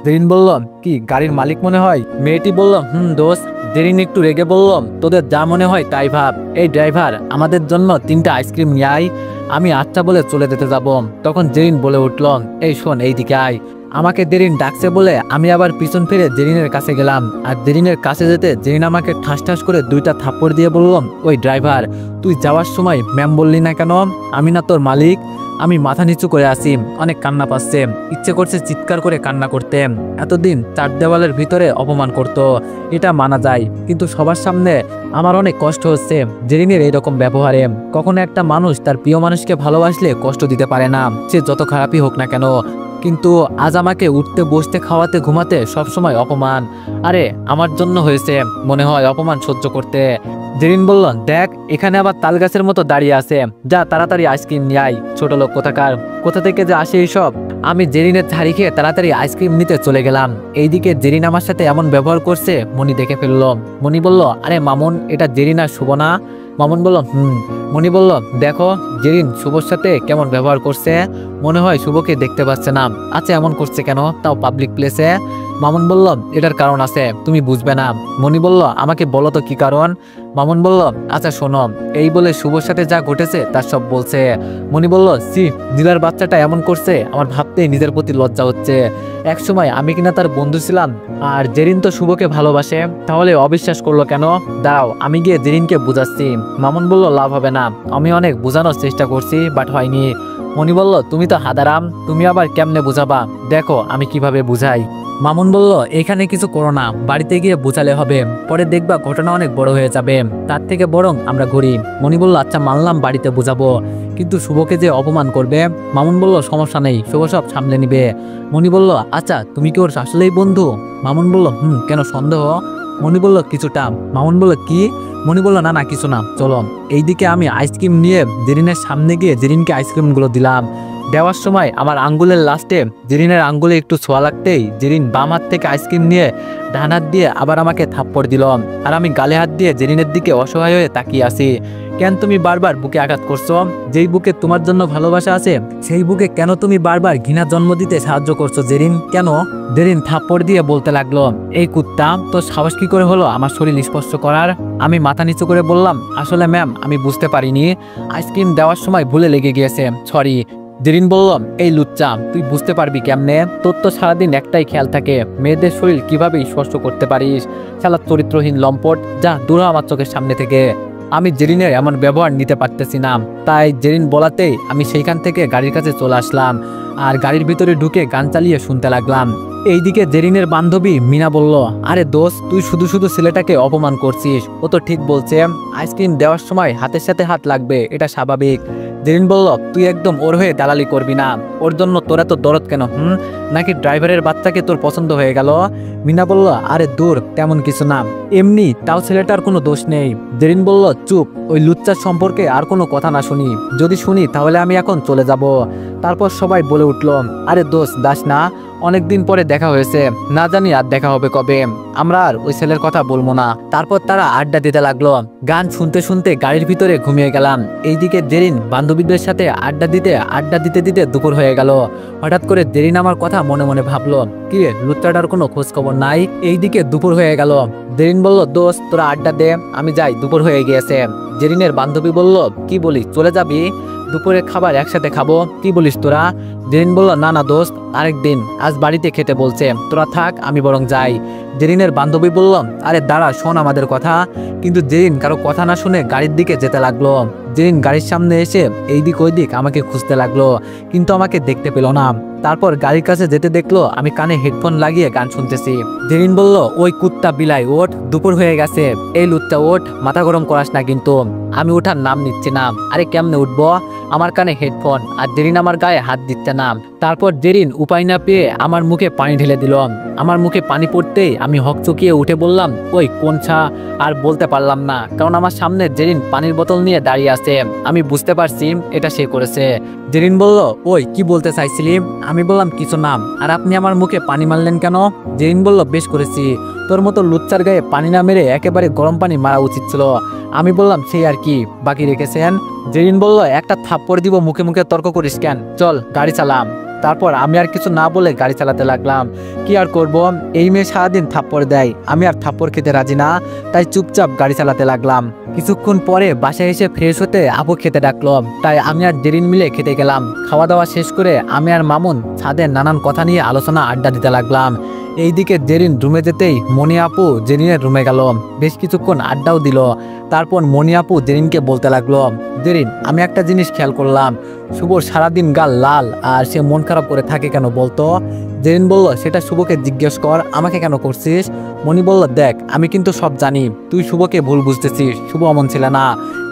জেরিন বলল, কি গাড়ির মালিক মনে হয়? মেয়েটি বলল, দোস্ত। জেরিন একটু রেগে বলল, তোদের যা মনে হয় তাই ভাব। এই ড্রাইভার, আমাদের জন্য 3টা আইসক্রিম নিয়ে আয়। আমি আচ্ছা বলে চলে যেতে যাব। তখন জেরিন বলে উঠল, এই শোন, এইদিকে আয়। আমাকে জেরিন ডাকছে বলে আমি আবার পিছন ফিরে জেরিনের কাছে গেলাম। আর জেরিনের কাছে যেতে জেরিন আমাকে ঠাস ঠাস করে 2টা থাপ্পড় দিয়ে বলল, ওই ড্রাইভার, তুই যাওয়ার সময় ম্যাম বললি না কেন? আমি না তোর মালিক? আমি মাথা নিচু করে আসি, অনেক কান্না পাচ্ছে, ইচ্ছে করছে চিৎকার করে কান্না করতে। এতদিন 4 দেওয়ালের ভিতরে অপমান করত, এটা মানা যায়, কিন্তু সবার সামনে আমার অনেক কষ্ট হচ্ছে জেরিনের এইরকম ব্যবহারে। কখনো একটা মানুষ তার প্রিয় মানুষকে ভালোবাসলে কষ্ট দিতে পারে না, সে যত খারাপই হোক না কেন। কিন্তু আজ আমাকে উঠতে বসতে খাওয়াতে ঘুমাতে সবসময় অপমান। আরে আমার জন্য হয়েছে মনে হয় অপমান সহ্য করতে। জেরিন বলল, দেখ এখানে আবার তাল গাছের মতো দাঁড়িয়ে আছে, যা তাড়াতাড়ি আইসক্রিম নিয়ে আয়। ছোট লোক কোথাকার, কোথা থেকে যে আসে এইসব। আমি জেরিনের ঝাড়ি খেয়ে তাড়াতাড়ি আইসক্রিম নিতে চলে গেলাম। এইদিকে জেরিন আমার সাথে এমন ব্যবহার করছে মনি দেখে ফেলল। মনি বলল, আরে মামুন, এটা জেরিন আর শুভ না? মামুন বলল, মনি বলল, দেখো জেরিন শুভর সাথে কেমন ব্যবহার করছে, মনে হয় শুভকে দেখতে পাচ্ছে না। আচ্ছা এমন করছে কেন, তাও পাবলিক প্লেসে? মামুন বলল, এটার কারণ আছে, তুমি বুঝবে না। মনি বলল, আমাকে বলো তো কি কারণ। মামুন বলল, আচ্ছা শোনো। এই বলে শুভর সাথে যা ঘটেছে তার সব বলছে। মনি বলল, সি, নীলার বাচ্চাটা এমন করছে, আমার ভাবতেই নিজের প্রতি লজ্জা হচ্ছে। একসময় আমি কিনা তার বন্ধু ছিলাম, আর জেরিন তো শুভকে ভালোবাসে, তাহলে অবিশ্বাস করলো কেন? দাঁড়াও, আমি গিয়ে জেরিনকে বুঝাচ্ছি। মামুন বলল, লাভ হবে না, আমি অনেক বোঝানোর চেষ্টা করছি, বাট হয়নি। মনি বলল, তুমি তো হাদারাম, তুমি আবার কেমনে বুঝাবা, দেখো আমি কিভাবে বুঝাই। মামুন বলল, এখানে কিছু করো না, বাড়িতে গিয়ে বোঝালে হবে, পরে দেখবা ঘটনা অনেক বড় হয়ে যাবে, তার থেকে বরং আমরা ঘুরি। মনি বলল, আচ্ছা মানলাম বাড়িতে বোঝাবো, কিন্তু শুভকে যে অপমান করবে। মামুন বলল, সমস্যা নেই, শুভ সব সামলে নিবে। মনি বলল, আচ্ছা তুমি কি ওর আসলেই বন্ধু? মামুন বলল, কেন সন্দেহ? মনি বলল, কিছুটা। মামুন বলল, কি? মনি বলল, না না কিছু না, চলো। এইদিকে আমি আইসক্রিম নিয়ে জেরিনের সামনে গিয়ে জেরিনকে আইসক্রিমগুলো দিলাম। দেওয়ার সময় আমার আঙ্গুলের লাস্টে জেরিনের আঙ্গুলে একটু ছোঁয়া লাগতেই জেরিন বাম হাত থেকে আইসক্রিম নিয়ে ডান হাত দিয়ে আবার আমাকে থাপ্পড় দিল। আর আমি গালে হাত দিয়ে জেরিনের দিকে অসহায় হয়ে তাকিয়ে আছি। কেন তুমি বারবার বুকে আঘাত করছো? যেই বুকে তোমার জন্য ভালোবাসা আছে, সেই বুকে কেন তুমি বারবার ঘৃণা জন্ম দিতে সাহায্য করছো জেরিন? কেন? জেরিন থাপ্পড় দিয়ে বলতে লাগলো, এই কুত্তা, তোর সাহস কি করে হলো আমার শরীর স্পর্শ করার? আমি মাথা নিচু করে বললাম, আসলে ম্যাম আমি বুঝতে পারিনি, আইসক্রিম দেওয়ার সময় ভুলে লেগে গিয়েছে, সরি। জেরিন বলল, এই লুচ্চা, তুই বুঝতে পারবি কেমনে? তোর তো সারাদিন একটাই খেয়াল থাকে, মেয়েদের শরীর কিভাবে স্পর্শ করতে পারিস। শালা চরিত্রহীন লম্পট, যা দূর হ আমার চোখের সামনে থেকে। আমি জেরিনের এমন ব্যবহার নিতে পারতেছি না, তাই জেরিন বলাতেই আমি সেইখান থেকে গাড়ির কাছে চলে আসলাম আর গাড়ির ভিতরে ঢুকে গান চালিয়ে শুনতে লাগলাম। এইদিকে জেরিনের বান্ধবী মিনা বলল, আরে দোস্ত, তুই শুধু শুধু ছেলেটাকে অপমান করছিস, ও তো ঠিক বলছে, আইসক্রিম দেওয়ার সময় হাতের সাথে হাত লাগবে, এটা স্বাভাবিক। জেরিন বলল, তুই একদম ওর হয়ে দালালি করবি না, ওর জন্য তোরা তো দরদ কেন? নাকি ড্রাইভারের বাচ্চাকে তোর পছন্দ হয়ে গেল? মিনা বলল, আরে দূর, তেমন কিছু না, এমনি, তাও ছেলেটার কোনো দোষ নেই। জেরিন বলল, চুপ, ওই লুচ্চার সম্পর্কে আর কোনো কথা না শুনি, যদি শুনি তাহলে আমি এখন চলে যাব। তারপর সবাই বলে উঠল, আরে দোষ দাস না, অনেকদিন পরে দেখা হয়েছে, না জানি আর দেখা হবে কবে, আমরা আর ওই ছেলের কথা বলবো না। তারপর তারা আড্ডা দিতে লাগলো। গান শুনতে শুনতে গাড়ির ভিতরে ঘুমিয়ে গেলাম। এইদিকে জেরিন বান্ধবীদের সাথে আড্ডা দিতে দিতে দুপুর হয়ে গেল। হঠাৎ করে জেরিন আমার কথা মনে মনে ভাবলো, কি রে, লুচ্চাটার কোনো খোঁজ খবর নাই? এইদিকে দুপুর হয়ে গেল। জেরিন বলল, দোস্ত তোরা আড্ডা দে, আমি যাই, দুপুর হয়ে গিয়েছে। জেরিনের বান্ধবী বলল, কি বলিস, চলে যাবি? দুপুরের খাবার একসাথে খাবো, কি বলিস তোরা? জেরিন বলল, না না দোস্ত, আরেকদিন, আজ বাড়িতে খেতে বলছে, তোরা থাক, আমি বরং যাই। জেরিনের বান্ধবী বলল, আরে দাঁড়া, শোন আমাদের কথা। কিন্তু জেরিন কারো কথা না শুনে গাড়ির দিকে যেতে লাগলো। জেরিন গাড়ির সামনে এসে এইদিক ওইদিক আমাকে খুঁজতে লাগলো, কিন্তু আমাকে দেখতে পেল না। তারপর গাড়ির কাছে যেতে দেখলো আমি কানে হেডফোন লাগিয়ে গান শুনতেছি। জেরিন বলল, ওই কুত্তা বিলাই ওঠ, দুপুর হয়ে গেছে, এই লুচ্চা ওঠ, মাথা গরম করাস না কিন্তু। আমি ওঠার নাম নিচ্ছি না। আরে কেমনে উঠবো, আমার কানে হেডফোন, আর জেরিন আমার গায়ে হাত দিচ্ছে না। তারপর জেরিন উপায় না পেয়ে আমার মুখে পানি ঢেলে দিল। আমার মুখে পানি পড়তেই আমি হকচকিয়ে উঠে বললাম, ওই কোন ছা? আর বলতে পারলাম না, কারণ আমার সামনে জেরিন পানির বোতল নিয়ে দাঁড়িয়ে আছে। আমি বুঝতে পারছি এটা সে করেছে। জেরিন বলল, ওই কি বলতে চাইছিলি? আমি বললাম, কিছু না। আর আপনি আমার মুখে পানি মারলেন কেন? জেরিন বলল, বেশ করেছি, তোর মতো লুচ্চার গায়ে পানি না মেরে একেবারে গরম পানি মারা উচিত ছিল। আমি বললাম, সেই আর কি, বাকি রেখেছেন? জেরিন বলল, একটা থাপ্পড় দিব, মুখে মুখে তর্ক করিস কেন? চল গাড়ি চালাম। তারপর আমি আর কিছু না বলে গাড়ি চালাতে লাগলাম। কি আর করব, এই মেয়ে সারাদিন থাপ্পড় দেয়, আমি আর থাপ্পড় খেতে রাজি না, তাই চুপচাপ গাড়ি চালাতে লাগলাম। কিছুক্ষণ পরে বাসায় এসে ফ্রেশ হতে আপু খেতে ডাকলো, তাই আমি আর জেরিন মিলে খেতে গেলাম। খাওয়া দাওয়া শেষ করে আমি আর মামুন ছাদে নানান কথা নিয়ে আলোচনা আড্ডা দিতে লাগলাম। এইদিকে জেরিন রুমে যেতেই মনি আপু জেরিনের রুমে গেল, বেশ কিছুক্ষণ আড্ডাও দিল। তারপর মনি আপু জেরিনকে বলতে লাগলো, জেরিন, আমি একটা জিনিস খেয়াল করলাম, শুভর সারাদিন গাল লাল আর সে মন খারাপ করে থাকে কেন বলতো? জেরিন বলল, সেটা শুভকে জিজ্ঞেস কর, আমাকে কেন করছিস? মনি বলল, দেখ, আমি কিন্তু সব জানি, তুই শুভকে ভুল বুঝতেছিস, শুভ অমন ছিল না।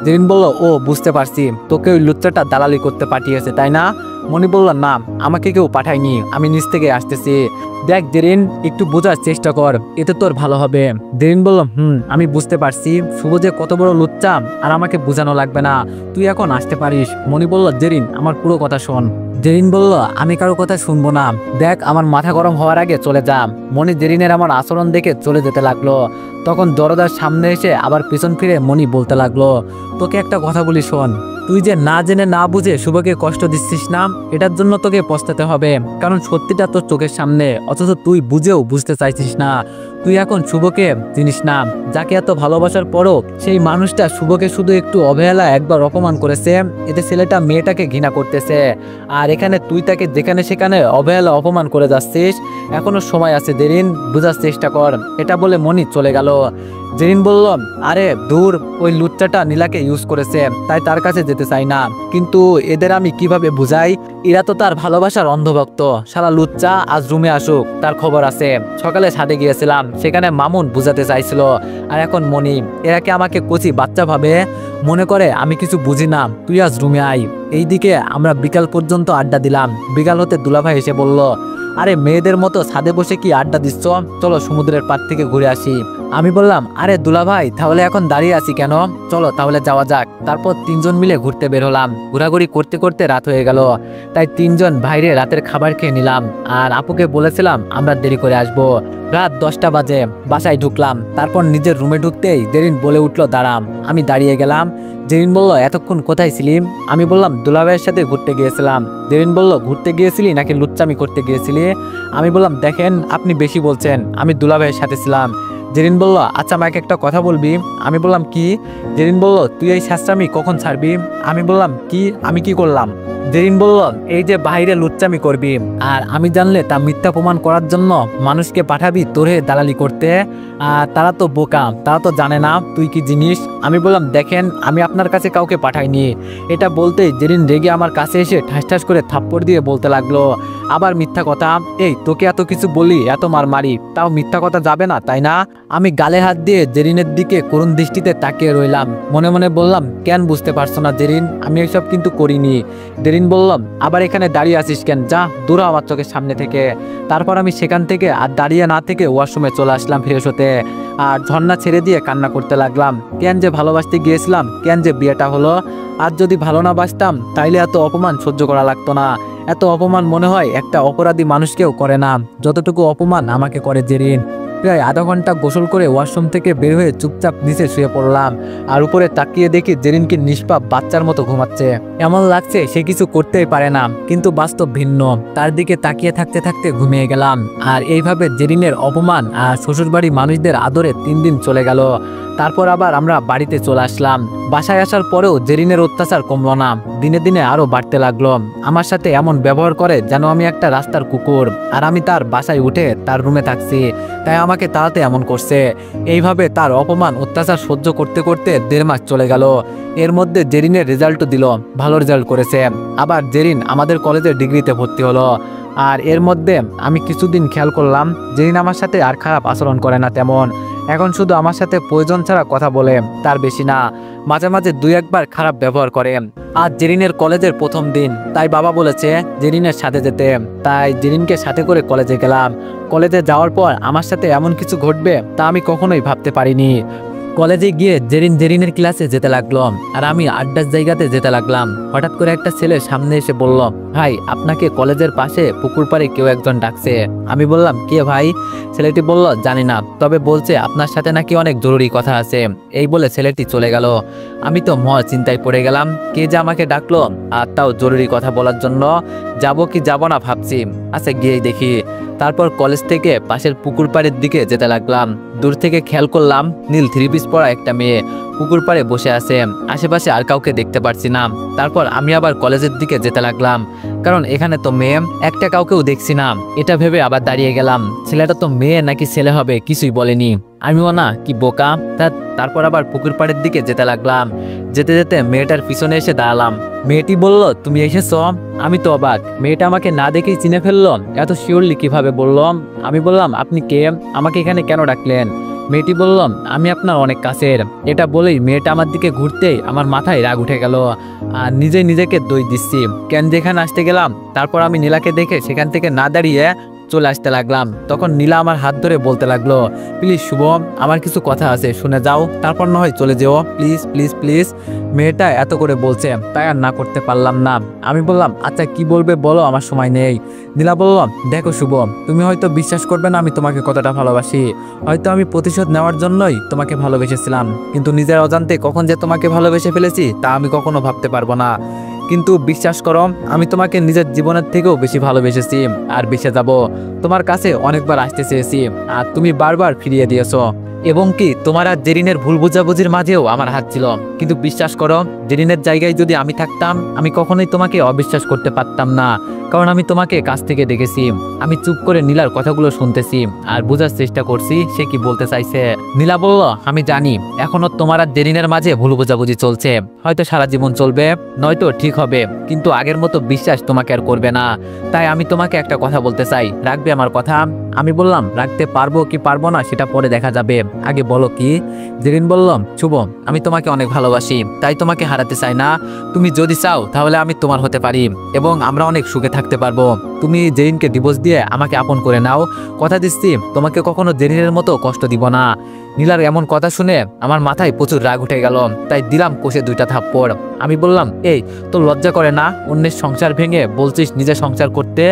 জেরিন বলল, ও বুঝতে পারছি, তোকে ওই লুচ্চাটা দালালি করতে পাঠিয়েছে, তাই না? মনি বলল, না, আমাকে কেউ পাঠায়নি, আমি নিজ থেকে আসতেছি। দেখ জেরিন, একটু বোঝার চেষ্টা কর, এতে তোর ভালো হবে। জেরিন বলল, আমি বুঝতে পারছি শুভ যে কত বড় লুচ্চা, আর আমাকে বোঝানো লাগবে না, তুই এখন আসতে পারিস। মনি বলল, জেরিন, আমার পুরো কথা শোন। জেরিন বলল, আমি কারো কথা শুনবো না, দেখ আমার মাথা গরম হওয়ার আগে চলে যা। মনি জেরিনের আমার আচরণ দেখে চলে যেতে লাগলো। তখন দরজার সামনে এসে আবার পিছন ফিরে মনি বলতে লাগলো, তোকে একটা কথা বলি শোন, তুই যে না জেনে না বুঝে শুভকে কষ্ট দিচ্ছিস না, এটার জন্য তোকে পস্তাতে হবে, কারণ সত্যিটা তোর চোখের সামনে, অথচ তুই বুঝেও বুঝতে চাইছিস না। তুই এখন শুভকে চিনিস না, যাকে এত ভালোবাসার পরও সেই মানুষটা শুভকে শুধু একটু অবহেলা একবার অপমান করেছে, এতে ছেলেটা মেয়েটাকে ঘৃণা করতেছে। আর এখানে তুই তাকে যেখানে সেখানে অবহেলা অপমান করে যাচ্ছিস। এখনো সময় আছে জেরিন, বুঝার চেষ্টা কর। এটা বলে মনি চলে গেল। জেরিন বলল, আরে দূর, ওই লুচ্চাটা নীলাকে ইউজ করেছে, তাই তার কাছে যেতে চাই না, কিন্তু এদের আমি কিভাবে বুঝাই? এরা তো তার ভালোবাসার অন্ধভক্ত। শালা লুচ্চা আজ রুমে আসুক, তার খবর আছে। সকালে ছাদে গিয়েছিলাম, সেখানে মামুন বুঝাতে চাইছিল, আর এখন মনি। এরা কি আমাকে কচি বাচ্চা ভাবে? মনে করে আমি কিছু বুঝি না। তুই আজ রুমে আয়। এইদিকে আমরা বিকাল পর্যন্ত আড্ডা দিলাম। বিকাল হতে দুলাভাই এসে বলল, আরে মেয়েদের মতো ছাদে বসে কি আড্ডা দিচ্ছ? চলো সমুদ্রের পাড় থেকে ঘুরে আসি। আমি বললাম, আরে দুলাভাই, তাহলে এখন দাঁড়িয়ে আছি কেন? চলো তাহলে যাওয়া যাক। তারপর তিনজন মিলে ঘুরতে বের হলাম। ঘোরাঘুরি করতে করতে রাত হয়ে গেল, তাই তিনজন বাইরে রাতের খাবার খেয়ে নিলাম। আর আপুকে বলেছিলাম আমরা দেরি করে আসবো। রাত 10টা বাজে বাসায় ঢুকলাম। তারপর নিজের রুমে ঢুকতেই জেরিন বলে উঠলো, দাঁড়াম। আমি দাঁড়িয়ে গেলাম। জেরিন বলল, এতক্ষণ কোথায় ছিলি? আমি বললাম, দুলাভাইয়ের সাথে ঘুরতে গিয়েছিলাম। জেরিন বলল, ঘুরতে গিয়েছিলি নাকি লুচ্চামি করতে গিয়েছিলি? আমি বললাম, দেখেন আপনি বেশি বলছেন, আমি দুলাভাইয়ের সাথে ছিলাম। জেরিন বলল, আচ্ছা আমাকে একটা কথা বলবি? আমি বললাম, কি? জেরিন বলল, তুই এই শাস্ত্রামি কখন ছাড়বি? আমি বললাম, কি? আমি কি করলাম? জেরিন বলল, এই যে বাইরে লুচ্চামি করবি, আর আমি জানলে তা মিথ্যা প্রমাণ করার জন্য মানুষকে পাঠাবি তোরে দালালি করতে। আর তারা তো বোকা, তারা তো জানে না তুই কি জিনিস। আমি বললাম, দেখেন আমি আপনার কাছে কাউকে পাঠাইনি। এটা বলতেই জেরিন রেগে আমার কাছে এসে ঠাস ঠাস করে থাপ্পড় দিয়ে বলতে লাগলো, আবার মিথ্যা কথা? এই তোকে এত কিছু বলি, এত মার মারি, তাও মিথ্যা কথা যাবে না, তাই না? আমি গালে হাত দিয়ে জেরিনের দিকে করুণ দৃষ্টিতে তাকিয়ে রইলাম। মনে মনে বললাম, কেন বুঝতে পারছো না জেরিন? আমি এসব কিন্তু করিনি। জেরিন বললাম, আবার এখানে দাঁড়িয়ে আছিস কেন? যা দূর হ আমার চোখের সামনে থেকে। তারপর আমি সেখান থেকে আর দাঁড়িয়ে না থেকে ওয়াশরুমে চলে আসলাম ফ্রেশ হতে। আর ঝর্ণা ছেড়ে দিয়ে কান্না করতে লাগলাম। কেন যে ভালোবাসতে গিয়েছিলাম, কেন যে বিয়েটা হলো। আর যদি ভালো না বাসতাম তাইলে এত অপমান সহ্য করা লাগতো না। এত অপমান মনে হয় একটা অপরাধী মানুষকেও করে না, যতটুকু অপমান আমাকে করে জেরিন। প্রায় আধা ঘন্টা গোসল করে ওয়াশরুম থেকে বের হয়ে চুপচাপ নিচে শুয়ে পড়লাম। আর উপরে তাকিয়ে দেখি জেরিনকে নিষ্পাপ বাচ্চার মতো ঘুমাচ্ছে। এমন লাগছে সে কিছু করতেই পারে না, কিন্তু বাস্তব ভিন্ন। তার দিকে তাকিয়ে থাকতে থাকতে ঘুমিয়ে গেলাম। আর এইভাবে জেরিনের অপমান আর শ্বশুরবাড়ি মানুষদের আদরে 3 দিন চলে গেল। তারপর আবার আমরা বাড়িতে চলে আসলাম। বাসায় আসার পরেও জেরিনের অত্যাচার কমলো না, দিনে দিনে আরো বাড়তে লাগলো। আমার সাথে এমন ব্যবহার করে যেন আমি একটা রাস্তার কুকুর, আর আমি তার বাসায় উঠে তার রুমে থাকছি, তাই আমাকে তাড়াতে এমন করছে। এইভাবে তার অপমান অত্যাচার সহ্য করতে করতে 1.5 মাস চলে গেল। এর মধ্যে জেরিনের রেজাল্টও দিল, ভালো রেজাল্ট করেছে। আবার জেরিন আমাদের কলেজের ডিগ্রিতে ভর্তি হলো। আর এর মধ্যে আমি কিছুদিন খেয়াল করলাম জেরিন আমার সাথে আর খারাপ আচরণ করে না তেমন। এখন শুধু আমার সাথে প্রয়োজন ছাড়া কথা বলে, তার বেশি না। মাঝে মাঝে দুই একবার খারাপ ব্যবহার করে। আজ জেরিনের কলেজের প্রথম দিন, তাই বাবা বলেছে জেরিনের সাথে যেতে। তাই জেরিনকে সাথে করে কলেজে গেলাম। কলেজে যাওয়ার পর আমার সাথে এমন কিছু ঘটবে তা আমি কখনোই ভাবতে পারিনি। কলেজে গিয়ে জেরিনের ক্লাসে যেতে লাগলো, আর আমি আড্ডার জায়গাতে যেতে লাগলাম। হঠাৎ করে একটা ছেলে সামনে এসে বলল, ভাই আপনাকে কলেজের পাশে পুকুর পাড়ে কেউ একজন ডাকছে। আমি বললাম, কে ভাই? ছেলেটি বলল, জানি না, তবে বলছে আপনার সাথে নাকি অনেক জরুরি কথা আছে। এই বলে ছেলেটি চলে গেল। আমি তো চিন্তায় পড়ে গেলাম, কে যে আমাকে ডাকলো, আর তাও জরুরি কথা বলার জন্য। যাব কি যাব না ভাবছি, আচ্ছা গিয়েই দেখি। তারপর কলেজ থেকে পাশের পুকুর পাড়ের দিকে যেতে লাগলাম। দূর থেকে খেয়াল করলাম নীল থ্রি পিস পরা একটা মেয়ে পুকুর পাড়ে বসে আছে। আশেপাশে আর কাউকে দেখতে পারছি না। তারপর আমি আবার কলেজের দিকে যেতে লাগলাম, কারণ এখানে তো মেয়ে একটা কাউকেও দেখছি না। এটা ভেবে আবার দাঁড়িয়ে গেলাম, ছেলেটা তো মেয়ে নাকি ছেলে হবে কিছুই বলেনি। আমিও না কি বোকা। তারপর আবার পুকুর পাড়ের দিকে যেতে লাগলাম। যেতে যেতে মেয়েটার পিছনে এসে দাঁড়ালাম। মেয়েটি বলল, তুমি এসেছো? আমি তো অবাক, মেয়েটা আমাকে না দেখেই চিনে ফেললো, এত শিওরলি কিভাবে বললাম? আমি বললাম, আপনি কে? আমাকে এখানে কেন ডাকলেন? মেয়েটি বলল, আমি আপনার অনেক কাছের। এটা বলেই মেয়েটা আমার দিকে ঘুরতেই আমার মাথায় রাগ উঠে গেল, আর নিজেকে দই দিচ্ছি কেন যেখানে আসতে গেলাম। তারপর আমি নীলাকে দেখে সেখান থেকে না দাঁড়িয়ে চলে আসতে লাগলাম। তখন নীলা আমার হাত ধরে বলতে লাগলো, প্লিজ শুভ, আমার কিছু কথা আছে, শুনে যাও, তারপর না হয় চলে যেও, প্লিজ প্লিজ প্লিজ। মেয়েটা এত করে বলছে, তাই আর না করতে পারলাম না। আমি বললাম, আচ্ছা কি বলবে বলো, আমার সময় নেই। নীলা বলল, দেখো শুভ, তুমি হয়তো বিশ্বাস করবে না আমি তোমাকে কতটা ভালোবাসি। হয়তো আমি প্রতিশোধ নেওয়ার জন্যই তোমাকে ভালোবেসেছিলাম, কিন্তু নিজের অজান্তে কখন যে তোমাকে ভালোবেসে ফেলেছি তা আমি কখনো ভাবতে পারবো না। কিন্তু বিশ্বাস করো, আমি তোমাকে নিজের জীবনের থেকেও বেশি ভালোবেসেছি, আর বেঁচে যাব। তোমার কাছে অনেকবার আসতে চেয়েছি, আর তুমি বারবার ফিরিয়ে দিয়েছো। এবং কি তোমার আর জেরিনের ভুল বোঝাবুঝির মাঝেও আমার হাত ছিল। কিন্তু বিশ্বাস করো, জেরিনের জায়গায় যদি আমি থাকতাম, আমি কখনোই তোমাকে অবিশ্বাস করতে পারতাম না, কারণ আমি তোমাকে কাছ থেকে দেখেছি। আমি চুপ করে নীলার কথাগুলো শুনতেছি আর বোঝার চেষ্টা করছি সে কি বলতে চাইছে। নীলা বলল, আমি জানি এখনো তোমার আর জেরিনের মাঝে ভুল বোঝাবুঝি চলছে, হয়তো সারা জীবন চলবে, নয়তো ঠিক হবে, কিন্তু আগের মতো বিশ্বাস তোমাকে আর করবে না। তাই আমি তোমাকে একটা কথা বলতে চাই, রাখবে আমার কথা? আমি বললাম, রাখতে পারবো কি পারবো না সেটা পরে দেখা যাবে, আগে বলো কি। জেরিন বলল, শুভ, আমি তোমাকে অনেক ভালোবাসি, তাই তোমাকে হারাতে চাই না। তুমি যদি চাও তাহলে আমি তোমার হতে পারি, এবং আমরা অনেক সুখে থাকতে পারবো। তুমি জেরিনকে ডিভোর্স দিয়ে আমাকে আপন করে নাও, কথা দিচ্ছি তোমাকে কখনো জেরিনের মতো কষ্ট দিব না। নীলার এমন কথা শুনে আমার মাথায় প্রচুর রাগ উঠে গেল, তাই দিলাম কষে দুইটা থাপ্পড়। আমি বললাম, এই তোর লজ্জা করে না? অন্যের সংসার ভেঙে বলছিস নিজে সংসার করতে?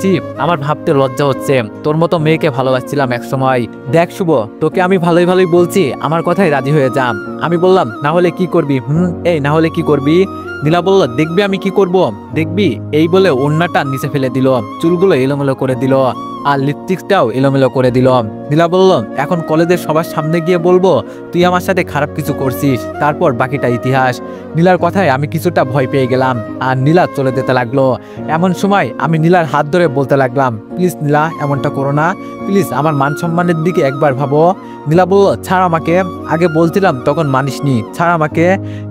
জি, আমার ভাবতে লজ্জা হচ্ছে, তোর মতো মেয়েকে ভালোবাসছিলাম একসময়। দেখ শুভ, তোকে আমি ভালোই ভালোই বলছি, আমার কথাই রাজি হয়ে যাম। আমি বললাম, না হলে কি করবি? এই না হলে কি করবি? নীলা বলল, দেখবি আমি কি করব, দেখবি। এই বলে ওড়নাটা নিচে ফেলে দিল, চুলগুলো এলোমেলো করে দিল, আর লিপস্টিকটাও এলোমেলো করে দিল। নীলা বলল, এখন কলেজের সবার সামনে গিয়ে বলবো তুই আমার সাথে খারাপ কিছু করছিস, তারপর বাকিটা ইতিহাস। নীলার কথায় আমি কিছুটা ভয় পেয়ে গেলাম, আর নীলা চলে যেতে লাগলো। এমন সময় আমি নীলার হাত ধরে বলতে লাগলাম, প্লিজ নীলা, এমনটা করো না, প্লিজ, আমার মান সম্মানের দিকে একবার ভাবো। নীলা বলল, ছাড় আমাকে, আগে বলছিলাম তখন মানিসনি, ছাড় আমাকে।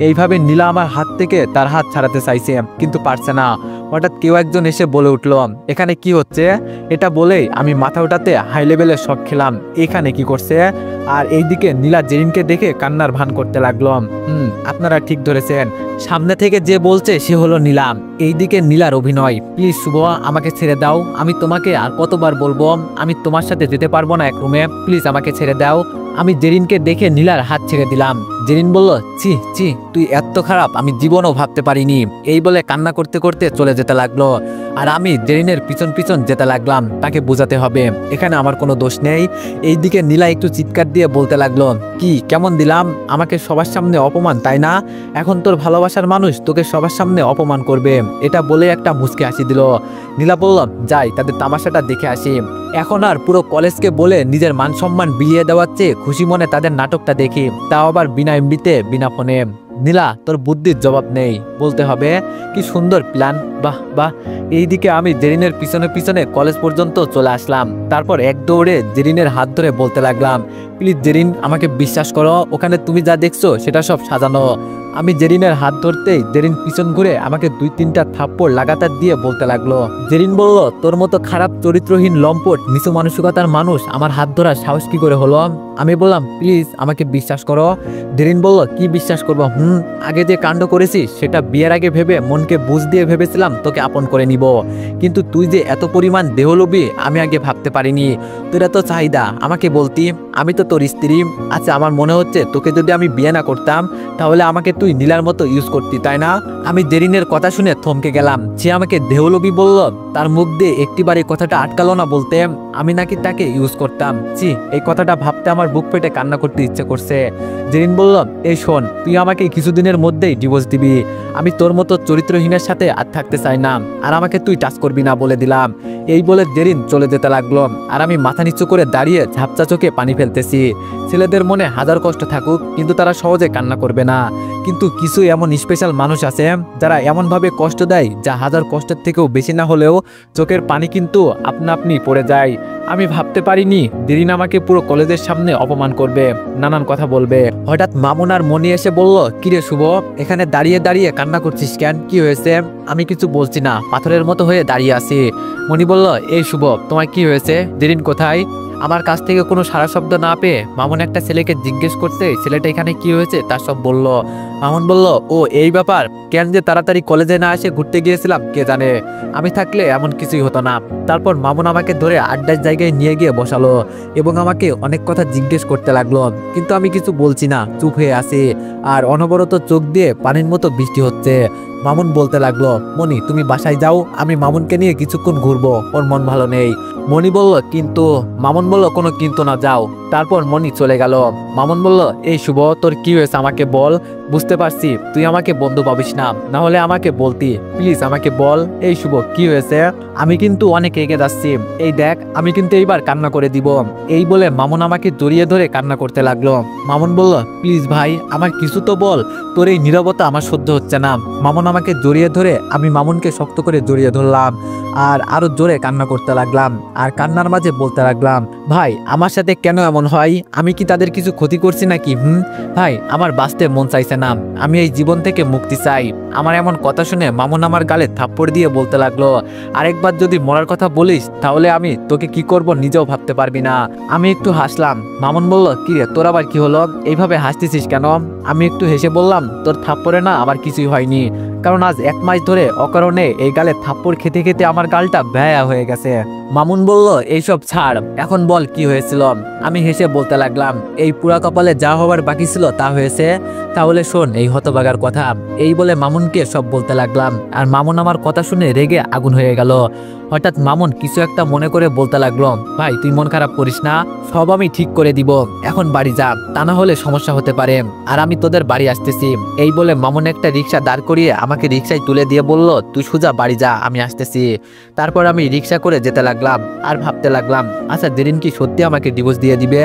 এইভাবে নীলা আমার হাত থেকে তার হাত ছাড়াতে চাইছে, কিন্তু পারছে না। হঠাৎ কেউ একজন এসে বলে উঠল, এখানে কি হচ্ছে? এটা বলেই আমি মাথা ওঠাতে হাই লেভেলের শক খেলাম, এখানে কি করছে? আর এইদিকে নীলা জেরিনকে দেখে কান্নার ভান করতে লাগলো। আপনারা ঠিক ধরেছেন, সামনে থেকে যে বলছে সে হলো নীলা। এইদিকে নীলার অভিনয়। প্লিজ শুভ, আমাকে ছেড়ে দাও, আমি তোমাকে আর কতবার বলবো, আমি তোমার সাথে যেতে পারবো না এক রুমে, প্লিজ আমাকে ছেড়ে দাও। আমি জেরিনকে দেখে নীলার হাত ছেড়ে দিলাম। জেরিন বলল, ছি ছি, তুই এত খারাপ আমি জীবনও ভাবতে পারিনি। এই বলে কান্না করতে করতে চলে যেতে লাগলো, আর আমি জেরিনের পিছন পিছন যেতে লাগলাম, তাকে বোঝাতে হবে এখানে আমার কোনো দোষ নেই। এইদিকে নীলা একটু চিৎকার দিয়ে বলতে লাগলো, কি কেমন দিলাম, আমাকে সবার সামনে অপমান, তাই না? এখন তোর ভালোবাসার মানুষ তোকে সবার সামনে অপমান করবে। এটা বলে একটা মুচকি হাসি দিল। নীলা বলল, যাই তাদের তামাশাটা দেখে আসি। এখন আর পুরো কলেজকে বলে নিজের মান সম্মান বিলিয়ে দেওয়ার চেয়ে খুশি মনে তাদের নাটকটা দেখি, তাও আবার বিনা এমবিতে বিনা ফোনে। নীলা, তোর বুদ্ধির জবাব নেই, বলতে হবে। কি সুন্দর প্ল্যান, বাহ বাহ। এইদিকে আমি জেরিনের পিছনে পিছনে কলেজ পর্যন্ত চলে আসলাম। তারপর এক দৌড়ে জেরিনের হাত ধরে বলতে লাগলাম, প্লিজ জেরিন, আমাকে বিশ্বাস করো, ওখানে তুমি যা দেখছো সেটা সব সাজানো। আমি জেরিনের হাত ধরতেই জেরিন পিছন ঘুরে আমাকে 2-3টা থাপ্পড় লাগাতার দিয়ে বলতে লাগলো। জেরিন বলল, তোর মতো খারাপ চরিত্রহীন লম্পট নিচু মানসিকতার মানুষ আমার হাত ধরার সাহস কি করে হলো? আমি বললাম, প্লিজ আমাকে বিশ্বাস করো। জেরিন বলল, কি বিশ্বাস করবো? আগে যে কাণ্ড করেছিস সেটা বিয়ের আগে ভেবে মনকে বুঝ দিয়ে ভেবেছিলাম তোকে আপন করে নিব, কিন্তু তুই যে এত পরিমাণ দেহলোভী আমি আগে ভাবতে পারিনি। তোর এত চাহিদা আমাকে বলতি, আমি তো তোর স্ত্রী। আচ্ছা, আমার মনে হচ্ছে তোকে যদি আমি বিয়ে না করতাম তাহলে আমাকে তুই নীলার মতো ইউজ করতি, তাই না? আমি জেরিনের কথা শুনে থমকে গেলাম। সে আমাকে দেহলোভী বলল, তার মুখ দিয়ে একটিবারই কথাটা আটকালো না বলতে আমি নাকি তাকে ইউজ করতাম। ছি, এই কথাটা ভাবতে আমার বুক পেটে কান্না করতে ইচ্ছে করছে। জেরিন বলল, এই শোন, তুই আমাকে কিছুদিনের মধ্যেই ডিভোর্স দিবি। আমি তোর মতো চরিত্রহীনের সাথে আর থাকতে চাই না, আর আমাকে তুই টাচ করবি না বলে দিলাম। এই বলে জেরিন চলে যেতে লাগলো, আর আমি মাথা নিচু করে দাঁড়িয়ে ঝাপচা চোখে পানি ফেলতেছি। ছেলেদের মনে হাজার কষ্ট থাকুক, কিন্তু তারা সহজে কান্না করবে না। কিন্তু কিছু এমন স্পেশাল মানুষ আছে যারা এমনভাবে কষ্ট দেয় যা হাজার কষ্টের থেকেও বেশি না হলেও চোখের পানি কিন্তু আপনা আপনি পড়ে যায়। আমি ভাবতে পারিনি জেরিন আমাকে পুরো কলেজের সামনে অপমান করবে, নানান কথা বলবে। হঠাৎ মামুন আর মনি এসে বলল, কিরে শুভ, এখানে দাঁড়িয়ে দাঁড়িয়ে কান্না করছিস কেন? কি হয়েছে? আমি কিছু বলছি না, পাথরের মতো হয়ে দাঁড়িয়ে আছি। মনি বলল, এই শুভ, তোমার কি হয়েছে? জেরিন কোথায়? আমার কাছ থেকে কোনো সারা শব্দ না পেয়ে মামুন একটা ছেলেকে জিজ্ঞেস করছে ছেলেটা এখানে কি হয়েছে তার সব বলল। মামুন বলল, ও এই ব্যাপার, কেন যে তাড়াতাড়ি কলেজে না এসে ঘুরতে গিয়েছিলাম কে জানে, আমি থাকলে এমন কিছুই হতো না। তারপর মামুন আমাকে ধরে আড্ডার জায়গায় নিয়ে গিয়ে বসালো এবং আমাকে অনেক কথা জিজ্ঞেস করতে লাগলো, কিন্তু আমি কিছু বলছি না, চুপ হয়ে আছি। আর অনবরত চোখ দিয়ে পানির মতো বৃষ্টি হচ্ছে। মামুন বলতে লাগলো, মনি তুমি বাসায় যাও, আমি মামুনকে নিয়ে কিছুক্ষণ ঘুরবো, ওর মন ভালো নেই। মনি বলল, কিন্তু? মামুন বলল, কোনো কিন্তু না, যাও। তারপর মনি চলে গেল। মামুন বলল, এই শুভ, তোর কি হয়েছে আমাকে বল। বুঝতে পারছি তুই আমাকে বন্ধু ভাবিস না, না হলে আমাকে বলতি, প্লিজ আমাকে বল। এই শুভ, কি হয়েছে? আমি কিন্তু অনেক এগিয়ে যাচ্ছি, এই দেখ আমি কিন্তু এইবার কান্না করে দিব। এই বলে মামুন আমাকে জড়িয়ে ধরে কান্না করতে লাগলো। মামুন বলল, প্লিজ ভাই, আমার কিছু তো বল, তোর এই নীরবতা আমার সহ্য হচ্ছে না। মামুন আমাকে জড়িয়ে ধরে আমি মামুনকে শক্ত করে জড়িয়ে ধরলাম আর আরো জোরে কান্না করতে লাগলাম, আর কান্নার মাঝে বলতে লাগলাম, ভাই আমার সাথে কেন এমন হয়? আমি কি তাদের কিছু ক্ষতি করছি নাকি? ভাই, আমার বাঁচতে মন চাইছে না, আমি এই জীবন থেকে মুক্তি চাই। আমার এমন কথা শুনে মামুন আমার গালে থাপ্পড় দিয়ে বলতে লাগলো, আরেকবার যদি মরার কথা বলিস তাহলে আমি তোকে কি করব নিজেও ভাবতে পারবি না। আমি একটু হাসলাম। মামুন বলল, কি রে, তোর আবার কি হলো? এইভাবে হাসতেছিস কেন? আমি একটু হেসে বললাম, তোর থাপ্পড়ে না আমার কিছুই হয়নি, কারণ আজ 1 মাস ধরে অকারণে এই গালে থাপ্পড় খেতে খেতে আমার গালটা ব্যয়া হয়ে গেছে। মামুন বলল, এইসব ছাড়, এখন বল কি হয়েছিল। আমি হেসে বলতে লাগলাম, এই পুরা কপালে যা হওয়ার বাকি ছিল তা হয়েছে। তাহলে শোন এই হতভাগার কথা। এই বলে মামুনকে সব বলতে লাগলাম, আর মামুন আমার কথা শুনে রেগে আগুন হয়ে গেল। হঠাৎ মামুন কিছু একটা মনে করে বলতে লাগলো, ভাই তুই মন খারাপ করিস না, সব আমি ঠিক করে দিব, এখন বাড়ি যা, তা না হলে সমস্যা হতে পারে, আর আমি তোদের বাড়ি আসতেছি। এই বলে মামুন একটা রিক্সা দাঁড় করিয়ে আমাকে রিক্সায় তুলে দিয়ে বলল, তুই সোজা বাড়ি যা, আমি আসতেছি। তারপর আমি রিক্সা করে যেতে লাগলাম আর ভাবতে লাগলাম, আচ্ছা জেরিন কি সত্যি আমাকে ডিভোর্স দিয়ে দিবে?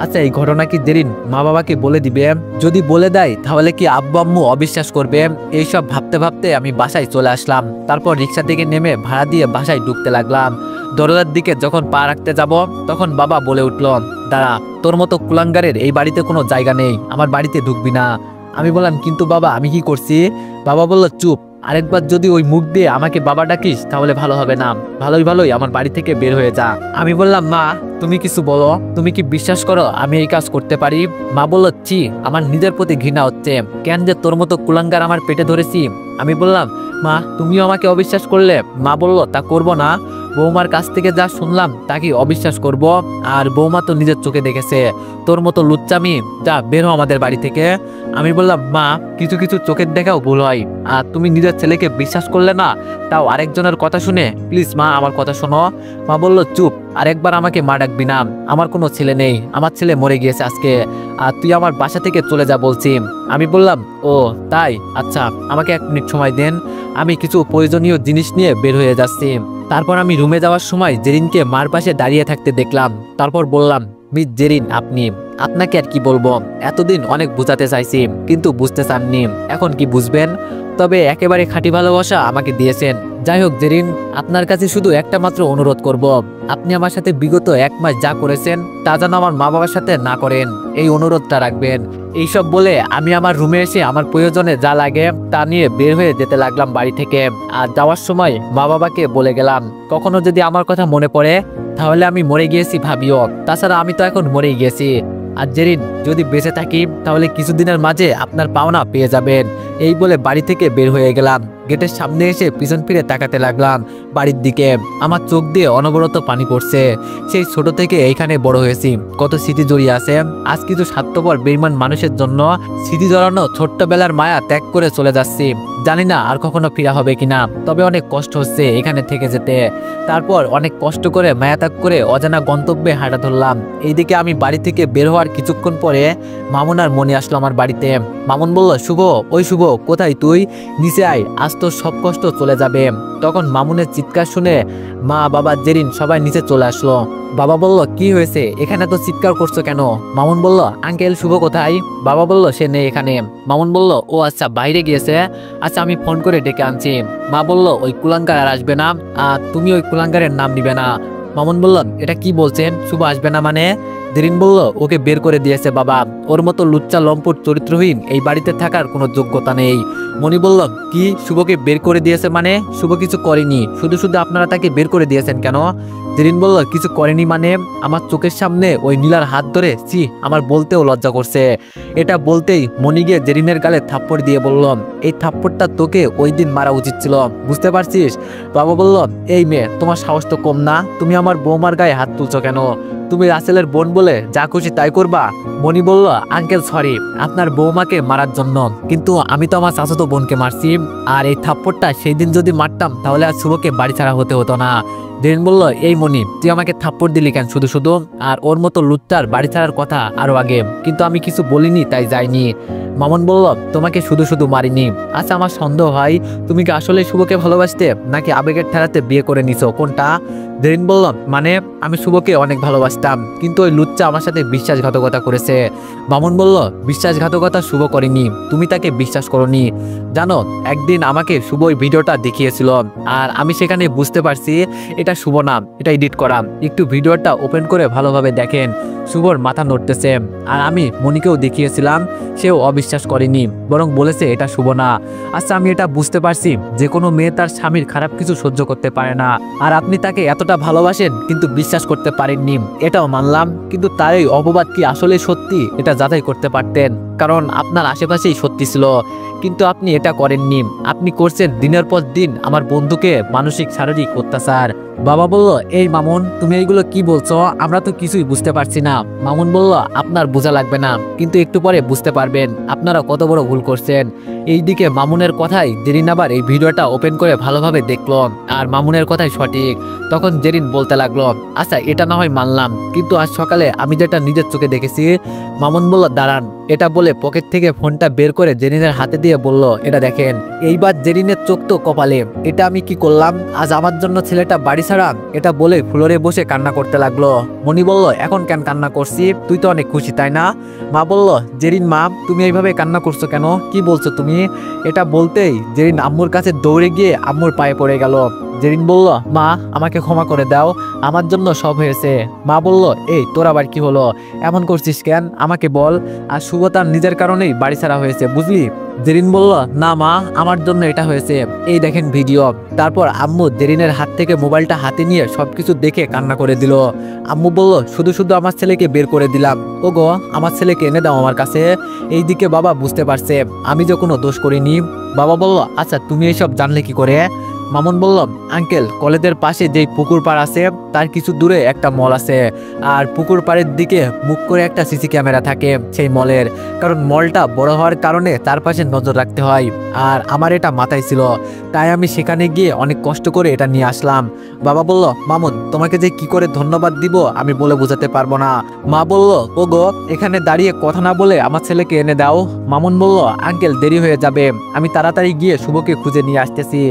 আচ্ছা এই ঘটনা কি জেরিন মা বাবাকে বলে দিবে? যদি বলে দেয় তাহলে কি আব্বু আম্মু অবিশ্বাস করবে? এইসব ভাবতে ভাবতে আমি বাসায় চলে আসলাম। তারপর রিক্সা থেকে নেমে ভাড়া দিয়ে বাসায় ঢুকতে লাগলাম। দরজার দিকে যখন পা রাখতে যাব তখন বাবা বলে উঠল, দাঁড়া, তোর মতো কুলাঙ্গারের এই বাড়িতে কোনো জায়গা নেই, আমার বাড়িতে ঢুকবি না। আমি বললাম, কিন্তু বাবা আমি কি করছি? বাবা বলল, চুপ, আরেকবার যদি ওই মুখ দিয়ে আমাকে বাবা ডাকিস তাহলে ভালো হবে না, ভালোই আমার বাড়ি থেকে বের হয়ে যা। আমি বললাম, মা তুমি কিছু বলো, তুমি কি বিশ্বাস করো আমি এই কাজ করতে পারি? মা বলল, ছি, আমার নিজের প্রতি ঘৃণা হচ্ছে, কেন যে তোর মতো কুলাঙ্গার আমার পেটে ধরেছি। আমি বললাম, মা তুমিও আমাকে অবিশ্বাস করলে? মা বলল, তা করব না, বৌমার কাছ থেকে যা শুনলাম তা কি অবিশ্বাস করব? আর বৌমা তো নিজের চোখে দেখেছে তোর মতো লুচ্চামি, যা বের হো আমাদের বাড়ি থেকে। আমি বললাম, মা কিছু কিছু চোখের দেখাও ভুল হয়, আর তুমি নিজের ছেলেকে বিশ্বাস করলে না, তাও আরেকজনের কথা শুনে, প্লিজ মা আমার কথা শোনো। মা বলল, চুপ, আরেকবার আমাকে মা ডাকবি না, আমার কোনো ছেলে নেই, আমার ছেলে মরে গিয়েছে আজকে, আর তুই আমার বাসা থেকে চলে যা বলছি। আমি বললাম, ও তাই, আচ্ছা আমাকে 1 মিনিট সময় দেন, আমি কিছু প্রয়োজনীয় জিনিস নিয়ে বের হয়ে যাচ্ছি। তারপর আমি রুমে যাওয়ার সময় জেরিনকে মার পাশে দাঁড়িয়ে থাকতে দেখলাম। তারপর বললাম, মিস জেরিন আপনি, আপনাকে আর কি বলবো, এতদিন অনেক বোঝাতে চাইছি কিন্তু বুঝতে চাননি, এখন কি বুঝবেন? তবে একেবারে খাঁটি ভালোবাসা আমাকে দিয়েছেন, যাই হোক জেরিন, আপনার কাছে শুধু একটা মাত্র অনুরোধ করব, আপনি আমার সাথে বিগত 1 মাস যা করেছেন তা যেন আমার মা বাবার সাথে না করেন, এই অনুরোধটা রাখবেন। এইসব বলে আমি আমার রুমে এসে আমার প্রয়োজনে যা লাগে তা নিয়ে বের হয়ে যেতে লাগলাম বাড়ি থেকে। আর যাওয়ার সময় মা বাবাকে বলে গেলাম, কখনো যদি আমার কথা মনে পড়ে তাহলে আমি মরে গিয়েছি ভাবিও, তাছাড়া আমি তো এখন মরেই গেছি। আর জেরিন, যদি বেঁচে থাকি তাহলে কিছুদিনের মাঝে আপনার পাওনা পেয়ে যাবেন। এই বলে বাড়ি থেকে বের হয়ে গেলাম। গেটের সামনে এসে পিছন ফিরে তাকাতে লাগলাম বাড়ির দিকে। আমার চোখ দিয়ে অনবরত পানি পড়ছে। সেই ছোট থেকে এইখানে বড় হয়েছি, কত স্মৃতি জড়িয়ে আছে। আজ কিছু স্বার্থপর বেঈমান মানুষের জন্য স্মৃতি জড়ানো ছোট্টবেলার মায়া ত্যাগ করে চলে যাচ্ছি। জানি না আর কখনো ফিরা হবে কিনা, তবে অনেক কষ্ট হচ্ছে এখানে থেকে যেতে। তারপর অনেক কষ্ট করে মায়া ত্যাগ করে অজানা গন্তব্যে হাঁটা ধরলাম। এইদিকে আমি বাড়ি থেকে বের হওয়ার কিছুক্ষণ পরে মামুন আর মনি আসলো আমার বাড়িতে। মামুন বলল, শুভ, ওই শুভ, কোথায় তুই? নিচে আয়, আজ তোর সব কষ্ট চলে যাবে। তখন মামুনের চিৎকার শুনে মা, বাবা, জেরিন সবাই নিচে চলে আসলো। বাবা বলল, কি হয়েছে, এখানে তো চিৎকার করছো কেন? মামুন বলল, আঙ্কেল শুভ কোথায়? বাবা বলল, সে নেই এখানে। মামুন বলল, ও আচ্ছা, বাইরে গিয়েছে, আচ্ছা আমি ফোন করে ডেকে আনছি। মা বলল, ওই কুলাঙ্গার আর আসবে না, আর তুমি ওই কুলাঙ্গারের নাম নিবে না। মামুন বলল, এটা কি বলছেন, শুভ আসবে না মানে? জেরিন বলল, ওকে বের করে দিয়েছে বাবা, ওর মতো লুচ্চা লম্পট চরিত্রহীন এই বাড়িতে থাকার কোনো যোগ্যতা নেই। মনি বলল, কি, শুভকে বের করে দিয়েছে মানে? শুভ কিছু করেনি, শুধু শুধু আপনারা তাকে বের করে দিয়েছেন কেন? জেরিন বলল, কিছু করেনি মানে? আমার চোখের সামনে ওই নীলার হাত ধরে, ছি, আমার বলতেও লজ্জা করছে। এটা বলতেই মনি গিয়ে জেরিনের গালে থাপ্পড় দিয়ে বলল, এই থাপ্পড়টা তোকে ওই দিন মারা উচিত ছিল, বুঝতে পারছিস? বাবা বলল, এই মেয়ে, তোমার সাহস তো কম না, তুমি আমার বৌমার গায়ে হাত তুলছো কেন? তুমি রাসেলের বোন বলে যা খুশি তাই করবা? মনি বলল, আঙ্কেল সরি, আপনার বৌমাকে মারার জন্য, কিন্তু আমি তো আমার চাচাতো বোনকে মারছি। আর এই থাপ্পড়টা সেই দিন যদি মারতাম তাহলে আর শুভকে বাড়ি ছাড়া হতে হতো না। জেরিন বলল, এই মনি, তুই আমাকে থাপ্পড় দিলি কেন শুধু শুধু? আর ওর মতো লুচ্চার বাড়ি ছাড়ার কথা আরো আগে, কিন্তু আমি কিছু বলিনি তাই যাইনি। মামুন বলল, তোমাকে শুধু শুধু মারিনি। আচ্ছা, আমার সন্দেহ হয় তুমি কি আসলে শুভকে ভালোবাসতে নাকি আবেগের ঠেলাতে বিয়ে করে নিছো, কোনটা? জেরিন বলল, মানে আমি শুভকে অনেক ভালোবাসতাম, কিন্তু ওই লুচ্চা আমার সাথে বিশ্বাসঘাতকতা করেছে। মামুন বলল, বিশ্বাসঘাতকতা শুভ করেনি, তুমি তাকে বিশ্বাস করনি। জানো, একদিন আমাকে শুভ ওই ভিডিওটা দেখিয়েছিল, আর আমি সেখানে বুঝতে পারছি এটা শুভ না, এটা এডিট করা। একটু ভিডিওটা ওপেন করে ভালোভাবে দেখেন, শুভর মাথা নড়তেছে। আর আমি মনিকেও দেখিয়েছিলাম, সেও অবিশ্বাস করেনি, বরং বলেছে এটা শুভ না। আচ্ছা, আমি এটা বুঝতে পারছি যে কোনো মেয়ে তার স্বামীর খারাপ কিছু সহ্য করতে পারে না, আর আপনি তাকে এতটা ভালোবাসেন কিন্তু বিশ্বাস করতে পারেননি, এটাও মানলাম। কিন্তু তার এই অপবাদ কি আসলে সত্যি, এটা যাচাই করতে পারতেন, কারণ আপনার আশেপাশেই সত্যি ছিল, কিন্তু আপনি এটা করেননি। আপনি করছেন দিনের পর দিন আমার বন্ধুকে মানসিক শারীরিক অত্যাচার। বাবা বলল, এই মামুন, তুমি এইগুলো কি বলছো? আমরা তো কিছুই বুঝতে পারছি না। মামুন বলল, আপনার বোঝা লাগবে না, কিন্তু একটু পরে বুঝতে পারবেন আপনারা কত বড় ভুল করছেন। এইদিকে মামুনের কথাই জেরিন আবার এই ভিডিওটা ওপেন করে ভালোভাবে দেখলো, আর মামুনের কথাই সঠিক। তখন জেরিন বলতে লাগলো, আচ্ছা এটা না হয় মানলাম, কিন্তু আজ সকালে আমি যেটা নিজের চোখে দেখেছি। মামুন বলল, দাঁড়ান। এটা বলে পকেট থেকে ফোনটা বের করে জেরিনের হাতে দিয়ে বলল, এটা দেখেন। এইবার জেরিনের চোখ তো কপালে, এটা আমি কি করলাম? আজ আমার জন্য ছেলেটা বাড়ি ছাড়া, এটা বলে ফ্লোরে বসে কান্না করতে লাগলো। মনি বলল, এখন কেন কান্না করছি? তুই তো অনেক খুশি তাই না? মা বলল, জেরিন মা, তুমি এইভাবে কান্না করছো কেন? কি বলছো তুমি? এটা বলতেই জেরিন আম্মুর কাছে দৌড়ে গিয়ে আম্মুর পায়ে পড়ে গেল। জেরিন বলল, মা, আমাকে ক্ষমা করে দাও, আমার জন্য সব হয়েছে। মা বলল, এই তোর আবার কি হলো, এমন করছিস কেন, আমাকে বল। আর শুভ তার নিজের কারণেই বাড়ি ছাড়া হয়েছে, বুঝলি? জেরিন বলল, না মা, আমার জন্য এটা হয়েছে, এই দেখেন ভিডিও। তারপর আম্মু জেরিনের হাত থেকে মোবাইলটা হাতে নিয়ে সবকিছু দেখে কান্না করে দিল। আম্মু বলল, শুধু শুধু আমার ছেলেকে বের করে দিলাম, ও গো, আমার ছেলেকে এনে দাও আমার কাছে। এইদিকে বাবা বুঝতে পারছে আমি যে কোনো দোষ করিনি। বাবা বলল, আচ্ছা তুমি এইসব জানলে কি করে? মামুন বলল, আঙ্কেল, কলেজের পাশে যেই পুকুর পাড় আছে তার কিছু দূরে একটা মল আছে, আর পুকুর পাড়ের দিকে মুখ করে একটা সিসি ক্যামেরা থাকে সেই মলের, কারণ মলটা বড় হওয়ার কারণে তার পাশে নজর রাখতে হয়। আর আমার এটা মাথায় ছিল, তাই আমি সেখানে গিয়ে অনেক কষ্ট করে এটা নিয়ে আসলাম। বাবা বলল, মামুন, তোমাকে যে কি করে ধন্যবাদ দিব আমি বলে বোঝাতে পারবো না। মা বলল, ও গো, এখানে দাঁড়িয়ে কথা না বলে আমার ছেলেকে এনে দাও। মামুন বলল, আঙ্কেল দেরি হয়ে যাবে, আমি তাড়াতাড়ি গিয়ে শুভকে খুঁজে নিয়ে আসতেছি।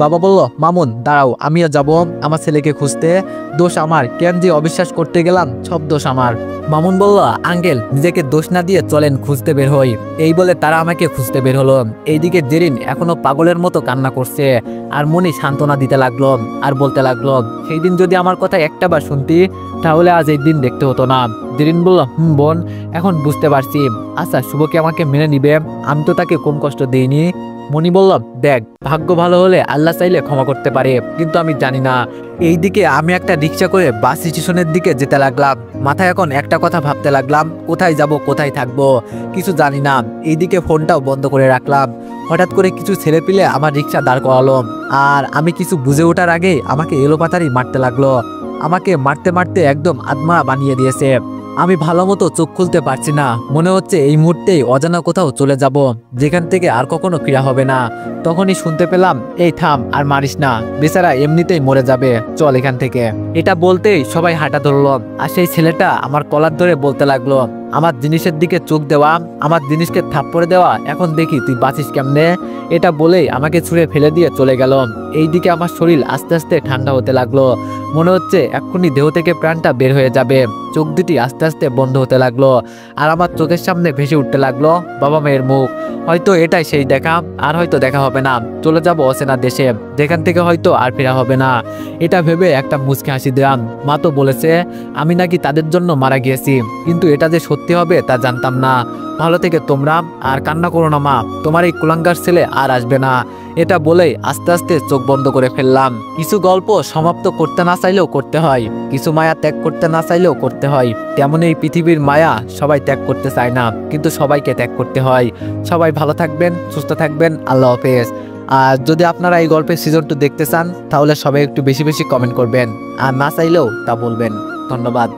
বাবা বলল, মামুন দাঁড়াও, আমিও যাব আমার ছেলেকে খুঁজতে। দোষ আমার, কেন যে অবিশ্বাস করতে গেলাম, সব দোষ আমার। মামুন বলল, আঙ্কেল নিজেকে দোষ না দিয়ে চলেন খুঁজতে বের হই। এই বলে তারা আমাকে খুঁজতে বের হলো। এইদিকে জেরিন এখনো পাগলের মতো কান্না করছে, আর মনি সান্ত্বনা দিতে লাগলো আর বলতে লাগলো, সেই দিন যদি আমার কথা একটাবার শুনতি তাহলে আজ এই দিন দেখতে হতো না। জেরিন বলল, বোন, এখন বুঝতে পারছি। আচ্ছা, শুভকে আমাকে মেনে নিবে, আমি তো তাকে কম কষ্ট দিইনি। মনি বলল, দেখ, ভাগ্য ভালো হলে আল্লাহ চাইলে ক্ষমা করতে পারে, কিন্তু আমি জানি না। এইদিকে আমি একটা রিক্সা করে বাস স্টেশনের দিকে যেতে লাগলাম। মাথায় এখন একটা কথা ভাবতে লাগলাম, কোথায় যাব, কোথায় থাকবো, কিছু জানি না। এইদিকে ফোনটাও বন্ধ করে রাখলাম। হঠাৎ করে কিছু ছেলে পিলে আমার রিক্সা দাঁড় করালো, আর আমি কিছু বুঝে ওঠার আগে আমাকে এলোপাতাড়ি মারতে লাগলো। আমাকে মারতে মারতে একদম আত্মা বানিয়ে দিয়েছে। আমি ভালো মতো চোখ খুলতে পারছি না, মনে হচ্ছে এই মুহূর্তেই অজানা কোথাও চলে যাব, যেখান থেকে আর কখনো ফিরা হবে না। তখনই শুনতে পেলাম, এই থাম, আর মারিস না, বেচারা এমনিতেই মরে যাবে, চল এখান থেকে। এটা বলতেই সবাই হাঁটা ধরলো, আর সেই ছেলেটা আমার কলার ধরে বলতে লাগলো, আমার জিনিসের দিকে চোখ দেওয়া, আমার জিনিসকে থাপ্পড়ে দেওয়া, এখন দেখি তুই বাঁচিস কেমনে। এটা বলেই আমাকে ছুঁড়ে ফেলে দিয়ে চলে গেল। এইদিকে আমার শরীর আস্তে আস্তে ঠান্ডা হতে লাগলো, মনে হচ্ছে এক্ষুনি দেহ থেকে প্রাণটা বের হয়ে যাবে। চোখ দুটি আস্তে আস্তে বন্ধ হতে লাগলো, আর আমার চোখের সামনে ভেসে উঠতে লাগলো বাবা মায়ের মুখ। হয়তো এটাই সেই দেখা, আর হয়তো দেখা হবে না, চলে যাব অচেনা দেশে, যেখান থেকে হয়তো আর ফেরা হবে না। এটা ভেবে একটা মুচকি হাসি দিলাম। মা তো বলেছে আমি নাকি তাদের জন্য মারা গিয়েছি, কিন্তু এটা যে সত্যি হবে তা জানতাম না। ভালো থেকে তোমরা, আর কান্না করো না মা, তোমার এই কুলাঙ্গার ছেলে আর আসবে না। এটা বলেই আস্তে আস্তে চোখ বন্ধ করে ফেললাম। কিছু গল্প সমাপ্ত করতে না চাইলেও করতে হয়, কিছু মায়া ত্যাগ করতে না চাইলেও করতে হয়। তেমন এই পৃথিবীর মায়া সবাই ত্যাগ করতে চায় না, কিন্তু সবাইকে ত্যাগ করতে হয়। সবাই ভালো থাকবেন, সুস্থ থাকবেন, আল্লাহ হাফেজ। আর যদি আপনারা এই গল্পের সিজন 2 দেখতে চান তাহলে সবাই একটু বেশি বেশি কমেন্ট করবেন, আর না চাইলেও তা বলবেন। ধন্যবাদ।